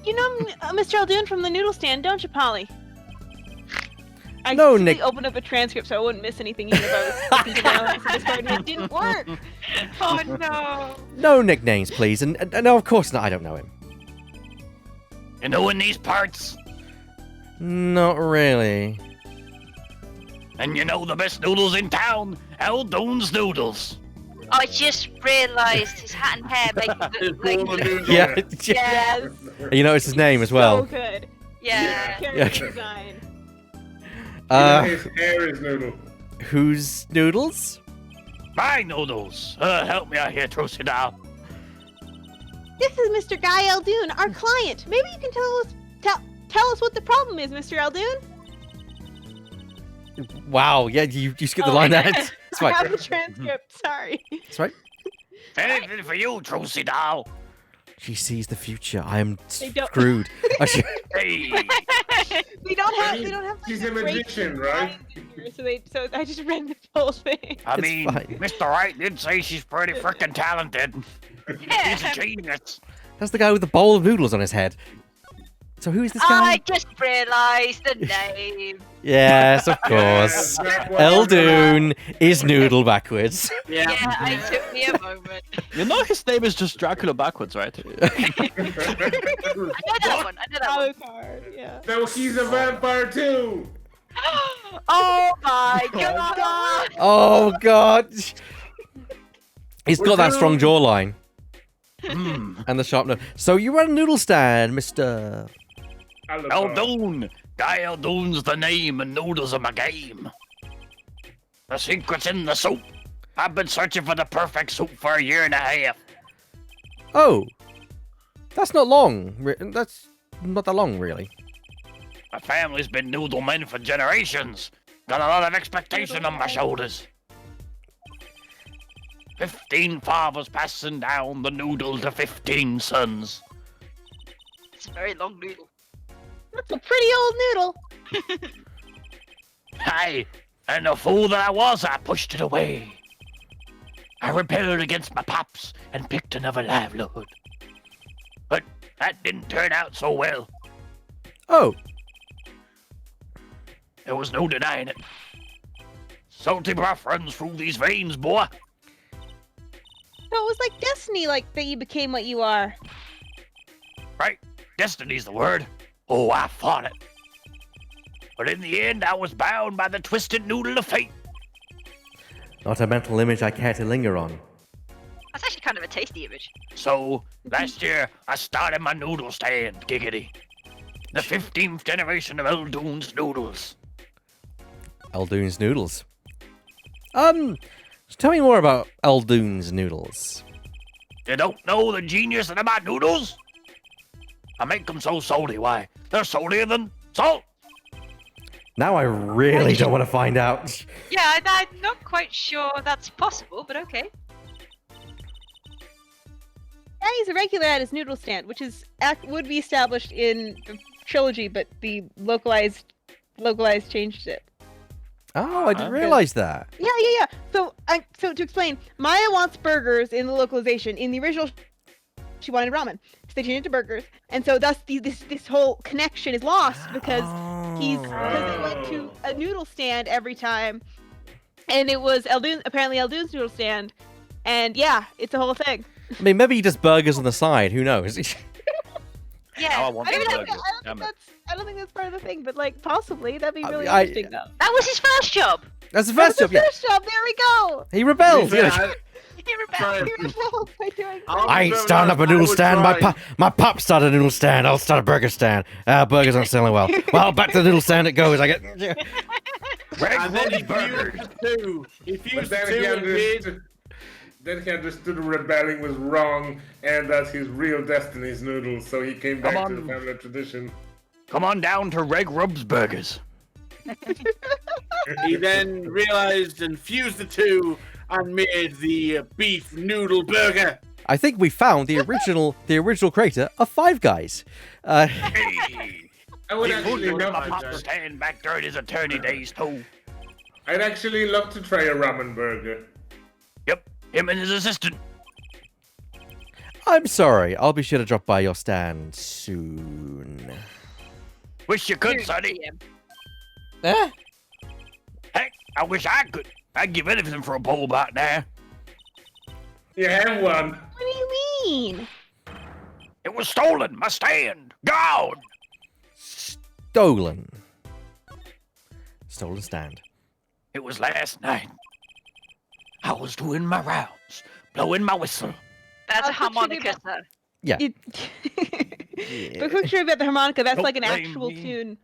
You know Mr. Aldoon from the noodle stand, don't you, Polly? I No, specifically Nick. opened up a transcript so I wouldn't miss anything even if I was looking to analyze the Discord, and it didn't work. Oh no. No nicknames, please. And no, of course not. I don't know him. You know, in these parts, Not really. and you know the best noodles in town, Eldoon's Noodles. I just realised his hat and hair make him look All the like. noodles. Yeah. Yes. You notice his name as So well. good. Yeah. Character design. Even his hair is noodle. Whose noodles? My noodles. Help me out here, Trusty Dow. This is Mr. Guy Eldoon, our client. Maybe you can tell us what the problem is, Mr. Eldoon. Wow. Yeah, you skipped the Oh, line there. I It's fine. have the transcript. Sorry. It's right. Anything for you, Trusty Dow. She sees the future. I am They don't- screwed. I should- Hey. We don't have. mean, They don't have. Like, she's a break magician, in right? here, So I just read the whole thing. I It's mean, fine. Mr. Wright did say she's pretty freaking talented. He's a genius. That's the guy with the bowl of noodles on his head. So who is this I guy? just realised the name. Yes, of course. Yes, that was- Eldoon is noodle backwards. Yeah. Yeah, it took me a moment. You know his name is just Dracula backwards, right? I know that one. I know that That one. was hard. Yeah. No, he's a vampire too. Oh my god! Oh god. He's got that strong jawline Hmm. and the sharp nose. So you run a noodle stand, Mr. Eldoon. Guy Eldoon's the name, and noodles are my game. The secret's in the soup. I've been searching for the perfect soup for a year and a half. Oh. That's not long. That's not that long, really. My family's been noodle men for generations. Got a lot of expectation on my shoulders. 15 fathers passing down the noodle to 15 sons. It's a very long noodle. That's a pretty old noodle. Aye, and the fool that I was, I pushed it away. I rebelled against my pops and picked another livelihood. But that didn't turn out so well. Oh. There was no denying it. Salty broth runs through these veins, boy. So it was like destiny, like that you became what you are. Right? Destiny's the word. Oh, I fought it. But in the end, I was bound by the twisted noodle of fate. Not a mental image I care to linger on. That's actually kind of a tasty image. So, last year, I started my noodle stand, giggity. The 15th generation of Eldoon's noodles. Eldoon's noodles. Tell me more about Eldoon's noodles. You don't know the genius of my noodles? I make them so salty, why? They're saltier than salt. Now I really don't want to find out. Yeah, I'm not quite sure that's possible, but okay. Yeah, he's a regular at his noodle stand, which is would be established in the trilogy, but the localized changed it. Oh, I didn't realize that. Yeah. So to explain, Maya wants burgers in the localization. In the original, she wanted ramen. So they changed it to burgers, and so thus this whole connection is lost because they went to a noodle stand every time, and it was apparently Eldoon's noodle stand, and yeah, it's a whole thing. I mean, maybe he does burgers on the side. Who knows? Now I Yeah, want I the mean, burgers. Damn it. I don't think that's part of the thing, but like possibly that'd be really I- interesting though. that was his first job. That's the That was first the job. Yeah. first job. There we go. He rebelled. To be Yeah. fair, He rebelled. Try- He rebelled by doing I ain't starting up a noodle stand. My pop started a noodle stand. I'll start a burger stand. Burgers aren't selling well. Well, back to the noodle stand it goes. I get. Greg And then he Rub's burgers. fused the two. He But fused the then two he and made understood. Then he understood rebelling was wrong, and that his real destiny's noodles. So he came back Come to the on. family tradition. Come on down to Greg Rub's Burgers. He then realized and fused the two and made the beef noodle burger. I think we found the original creator of Five Guys. Hey! I would He actually put my love pop to. stand back during his attorney days too. I'd actually love to try a ramen burger. Yep, him and his assistant. I'm sorry. I'll be sure to drop by your stand soon. Wish you could, Sonny. DM. Eh? I wish I could. I'd give anything for a pole back there. You have one. What do you mean? It was stolen. My stand. Gone. Stolen. Stolen stand. It was last night. I was doing my rounds, blowing my whistle. That's a I'll put you harmonica, sir. Yeah. It... The quick trivia about the harmonica, that's Don't like an blame actual me. tune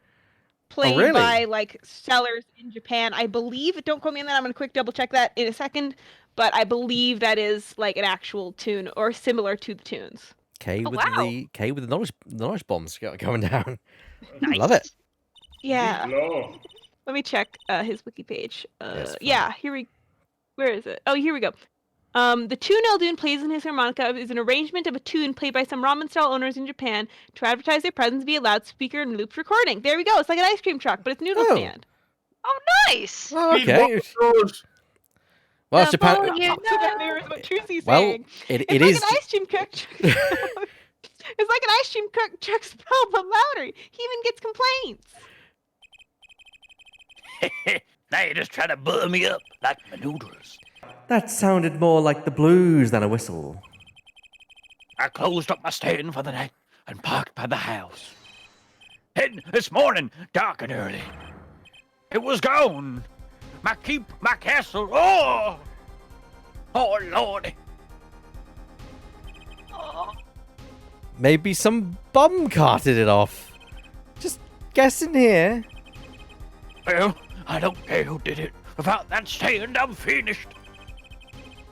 played really? by like sellers in Japan. I believe, don't quote me on that, I'm gonna quick double check that in a second, but I believe that is like an actual tune or similar to the tunes. K Oh, with wow. the knowledge bombs going down. Nice. Love it. Yeah. Law. Let me check his wiki page. Yes, fine. Yeah, where is it? Oh, here we go. The tune Eldun plays in his harmonica is an arrangement of a tune played by some ramen-style owners in Japan to advertise their presence via loudspeaker and looped recording. There we go. It's like an ice cream truck, but it's noodle Oh. stand. Oh, nice. Oh, Need okay. one of those. Well, it's Japan. Oh, you So that mirrors what Trucy's Well, saying. it It's like is. an ice cream truck. It's like an ice cream truck spelled but louder. He even gets complaints. Now you're just trying to butter me up like my noodles. That sounded more like the blues than a whistle. I closed up my stand for the night and parked by the house. Then this morning, dark and early, it was gone. My keep, my castle. Oh, oh Lordy. Oh. Maybe some bum carted it off. Just guessing here. Well, I don't care who did it. Without that stand, I'm finished.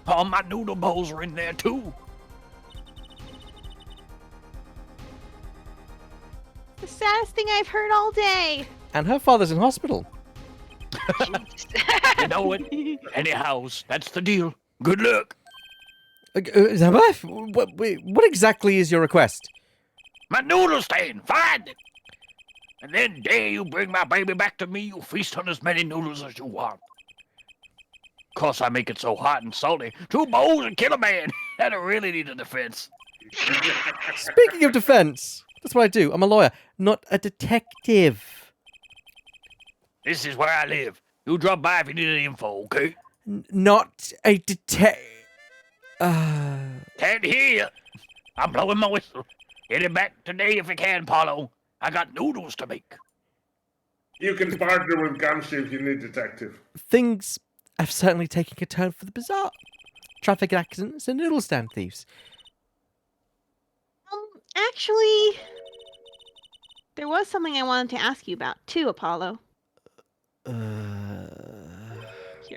All my noodle bowls are in there too. The saddest thing I've heard all day. And her father's in hospital. You know it. Anyhow, that's the deal. Good luck. Zambaf, what exactly is your request? My noodle stand, find it. And then dare you bring my baby back to me, you feast on as many noodles as you want. Course I make it so hot and salty, 2 bowls would kill a man. I don't really need a defense. Speaking of defense, that's what I do. I'm a lawyer, not a detective. This is where I live. You drop by if you need any info, okay? Not a detective. Can't hear you. I'm blowing my whistle. Get it back today if you can, Paulo. I got noodles to make. You can partner with Gumshoe if you need detective. Things have certainly taken a turn for the bizarre. Traffic accidents and noodle stand thieves. Actually, there was something I wanted to ask you about too, Apollo. Here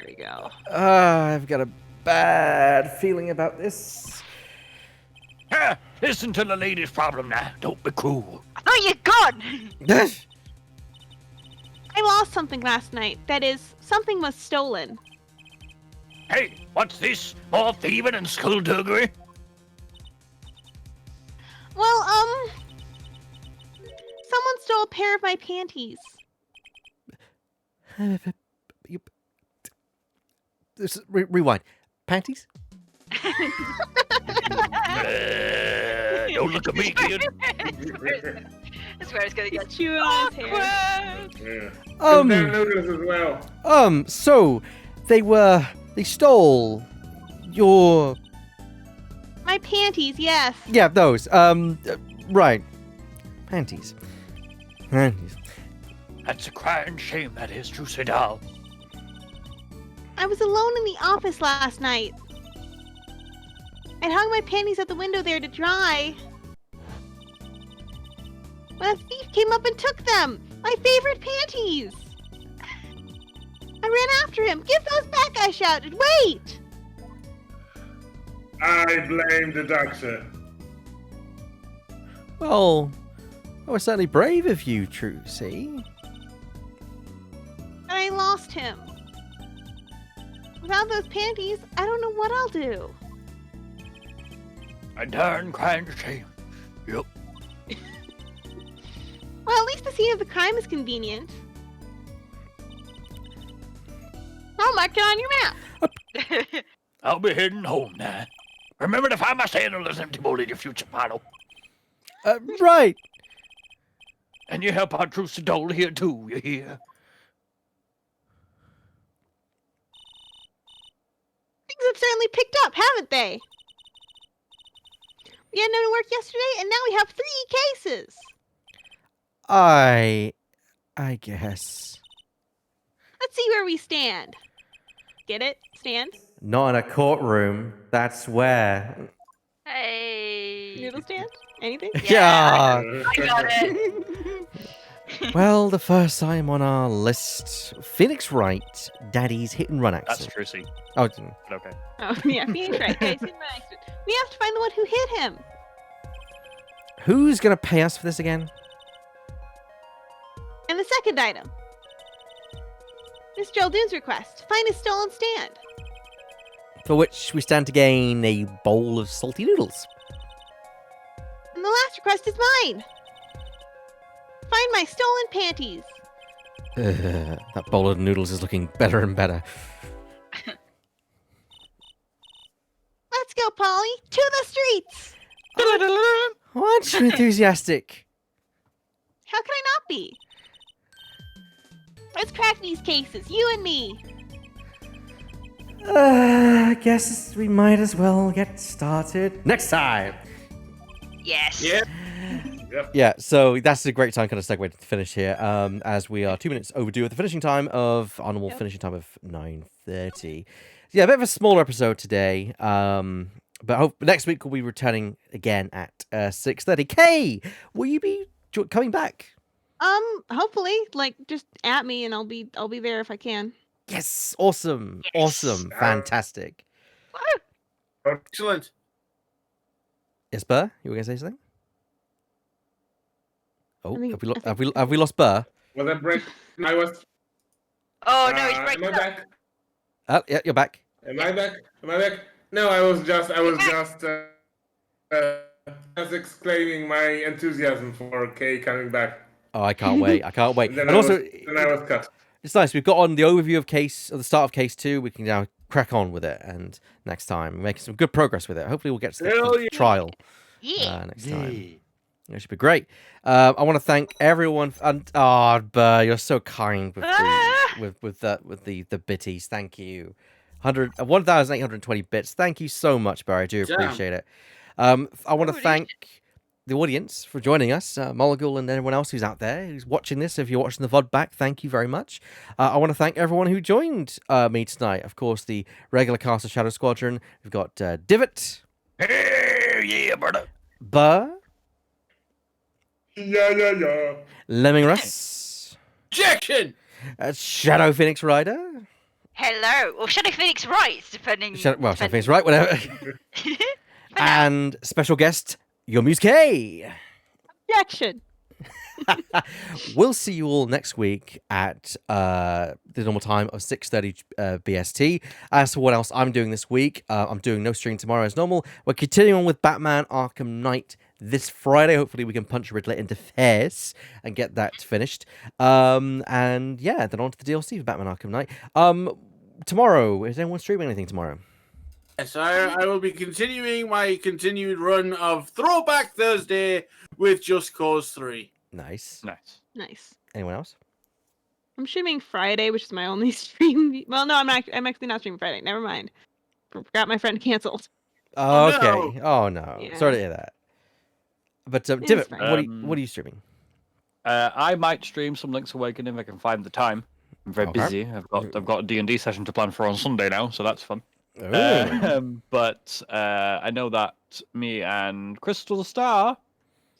we go. I've got a bad feeling about this. Listen to the lady's problem now. Don't be cruel. Oh, you're gone. I lost something last night. That is, something was stolen. Hey, what's this? More thieving and skullduggery? Well, someone stole a pair of my panties. Rewind. Panties? Don't look at me, kid. That's where it's gonna get. Chewing on his hair. Yeah. Um, They're noodles as well. So they stole your, My panties, yes. yeah, those, right. Panties. Panties. That's a crying shame, that is, Trucy doll. I was alone in the office last night. I'd hung my panties out the window there to dry. When a thief came up and took them! My favorite panties! I ran after him. Give those back, I shouted. Wait! I blame the doctor. Well, that was certainly brave of you, Trucy. And I lost him. Without those panties, I don't know what I'll do. A darn crying shame. Yep. Well, at least the scene of the crime is convenient. I'll mark it on your map. I'll be heading home now. Remember to find my sandal as empty bowl in your future bottle. Right. And you help out Trucy doll here too, you hear? Things have certainly picked up, haven't they? We had no work yesterday, and now we have 3 cases. I guess. Let's see where we stand. Get it? Stand? Not in a courtroom. That's where. Hey. Noodle stand? Anything? Yeah. I got it. Well, the first time on our list, Phoenix Wright, Daddy's hit and run That's accident. Trucy. Oh, But okay. Oh, yeah, Phoenix right. Guys, hit my accident. We have to find the one who hit him. who's gonna pay us for this again? And the second item. Miss Geraldine's request. Find a stolen stand. For which we stand to gain a bowl of salty noodles. And the last request is mine. Find my stolen panties. That bowl of noodles is looking better and better. Let's go, Polly. To the streets. Aren't you enthusiastic? How can I not be? Let's crack these cases, you and me. I guess we might as well get started next time. Yes. Yeah. Yeah, so that's a great time kind of segue to finish here, as we are 2 minutes overdue at the finishing time of our normal finishing time of 9:30. Yeah, a bit of a smaller episode today, but hope next week we'll be returning again at 6:30. Kay, will you be coming back? Hopefully, like just at me and I'll be there if I can. Yes, awesome, Yes. awesome, fantastic. Excellent. Yes, Burr, you were gonna say something? Oh, I think- have we lost Burr? Was that break? I was. Oh no, he's Am breaking I up. back? Oh, yeah, you're back. Am I back? Am I back? No, I was just exclaiming my enthusiasm for Kay coming back. Oh, I can't wait. I can't wait. And then And also, I was cut. it's nice. We've got on the overview of the start of case 2. We can now crack on with it, and next time we're making some good progress with it. Hopefully, we'll get to the Hell yeah. trial Yeah. next time. It should be great. I want to thank everyone. Burr, you're so kind with the bitties. Thank you. 1,820 bits. Thank you so much, Burr. I do Damn. appreciate it. I want to thank the audience for joining us, Molagul and everyone else who's out there who's watching this. If you're watching the VOD back, thank you very much. I want to thank everyone who joined me tonight. Of course, the regular cast of Shadow Squadron. We've got Divot, Hey, yeah, brother. Burr, Yeah. Lemming Russ, Objection! Shadow Phoenix Rider. Hello. Or Shadow Phoenix Wright, depending. Shadow Phoenix, right? Whatever. And special guest, Yomu's K. Objection. We'll see you all next week at the normal time of 6:30 BST. As for what else I'm doing this week, I'm doing no stream tomorrow as normal. We're continuing on with Batman Arkham Knight this Friday. Hopefully we can punch Riddler into face and get that finished. And yeah, then on to the DLC for Batman Arkham Knight. Tomorrow, is anyone streaming anything tomorrow? Yes, I will be continuing my continued run of Throwback Thursday with Just Cause 3. Nice. Nice. Nice. Anyone else? I'm streaming Friday, which is my only stream. Well, no, I'm actually not streaming Friday. Never mind. Forgot my friend canceled. Oh, Oh, no. okay. Oh no. Yeah. Sorry to hear that. But It's Divot, fine. what are you streaming? I might stream some Link's Awakening if I can find the time. I'm very Okay. busy. I've got a D&D session to plan for on Sunday now, so that's fun. Ooh. But I know that me and Crystal Star,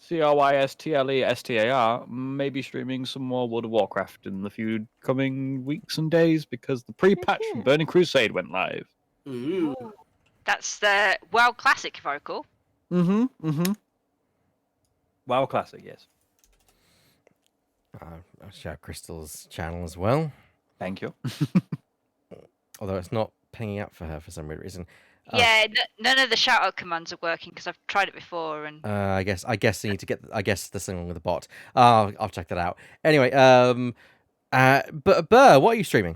CRYSTLESTAR, may be streaming some more World of Warcraft in the few coming weeks and days because the pre-patch yeah. from Burning Crusade went live. Ooh. That's the WoW Classic, if I recall. Mm-hmm. WoW Classic, yes. I'll shout Crystal's channel as well, Thank you. although it's not pinging up for her for some weird reason. Yeah, none of the shout out commands are working because I've tried it before and I guess you need to get this thing along with the bot. I'll check that out. Anyway, but Burr, what are you streaming?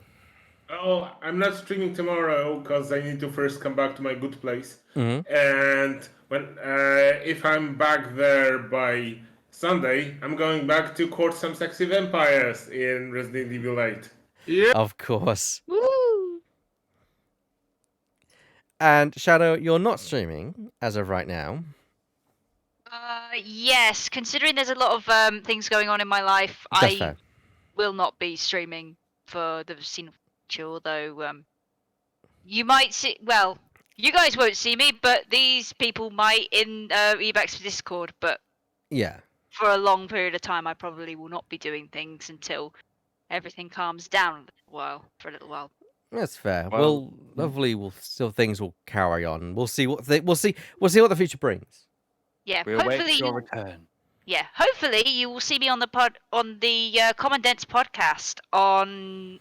Oh, I'm not streaming tomorrow because I need to first come back to my good place. Mm-hmm. And when if I'm back there by Sunday, I'm going back to court some sexy vampires in Resident Evil 8. Yeah. Of course. Woo! And Shadow, you're not streaming as of right now. Yes, considering there's a lot of things going on in my life, That's I fair. will not be streaming for the foreseeable future, although you might see. Well, you guys won't see me, but these people might in Ebax Discord. But Yeah. for a long period of time, I probably will not be doing things until everything calms down for a little while. That's fair. Well, Hopefully, things will carry on. We'll see what we'll see what the future brings. Yeah, We await hopefully. your return. Yeah, hopefully you will see me on the Commandant's podcast on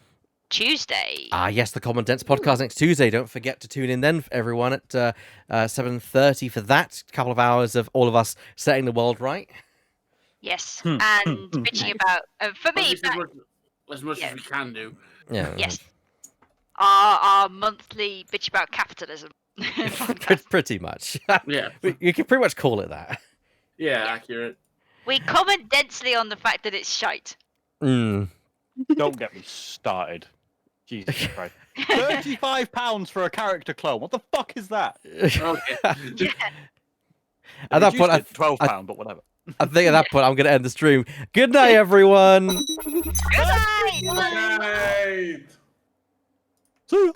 Tuesday. Ah, yes, the Commandant's podcast next Tuesday. Don't forget to tune in then, everyone, at 7:30 for that. Couple of hours of all of us setting the world right. Yes, Hmm. and bitching about for At me. least as much Yeah. as we can do. Yeah. Yes, our monthly bitch about capitalism. podcast. Pretty much. Yeah. You can pretty much call it that. Yeah, accurate. We comment densely on the fact that it's shite. Mm. Don't get me started. Jesus Christ. £35 for a character clone. What the fuck is that? Okay. At that point, £12, but whatever. I think at that point, I'm going to end the stream. Good night, everyone. Good night! Right. See ya.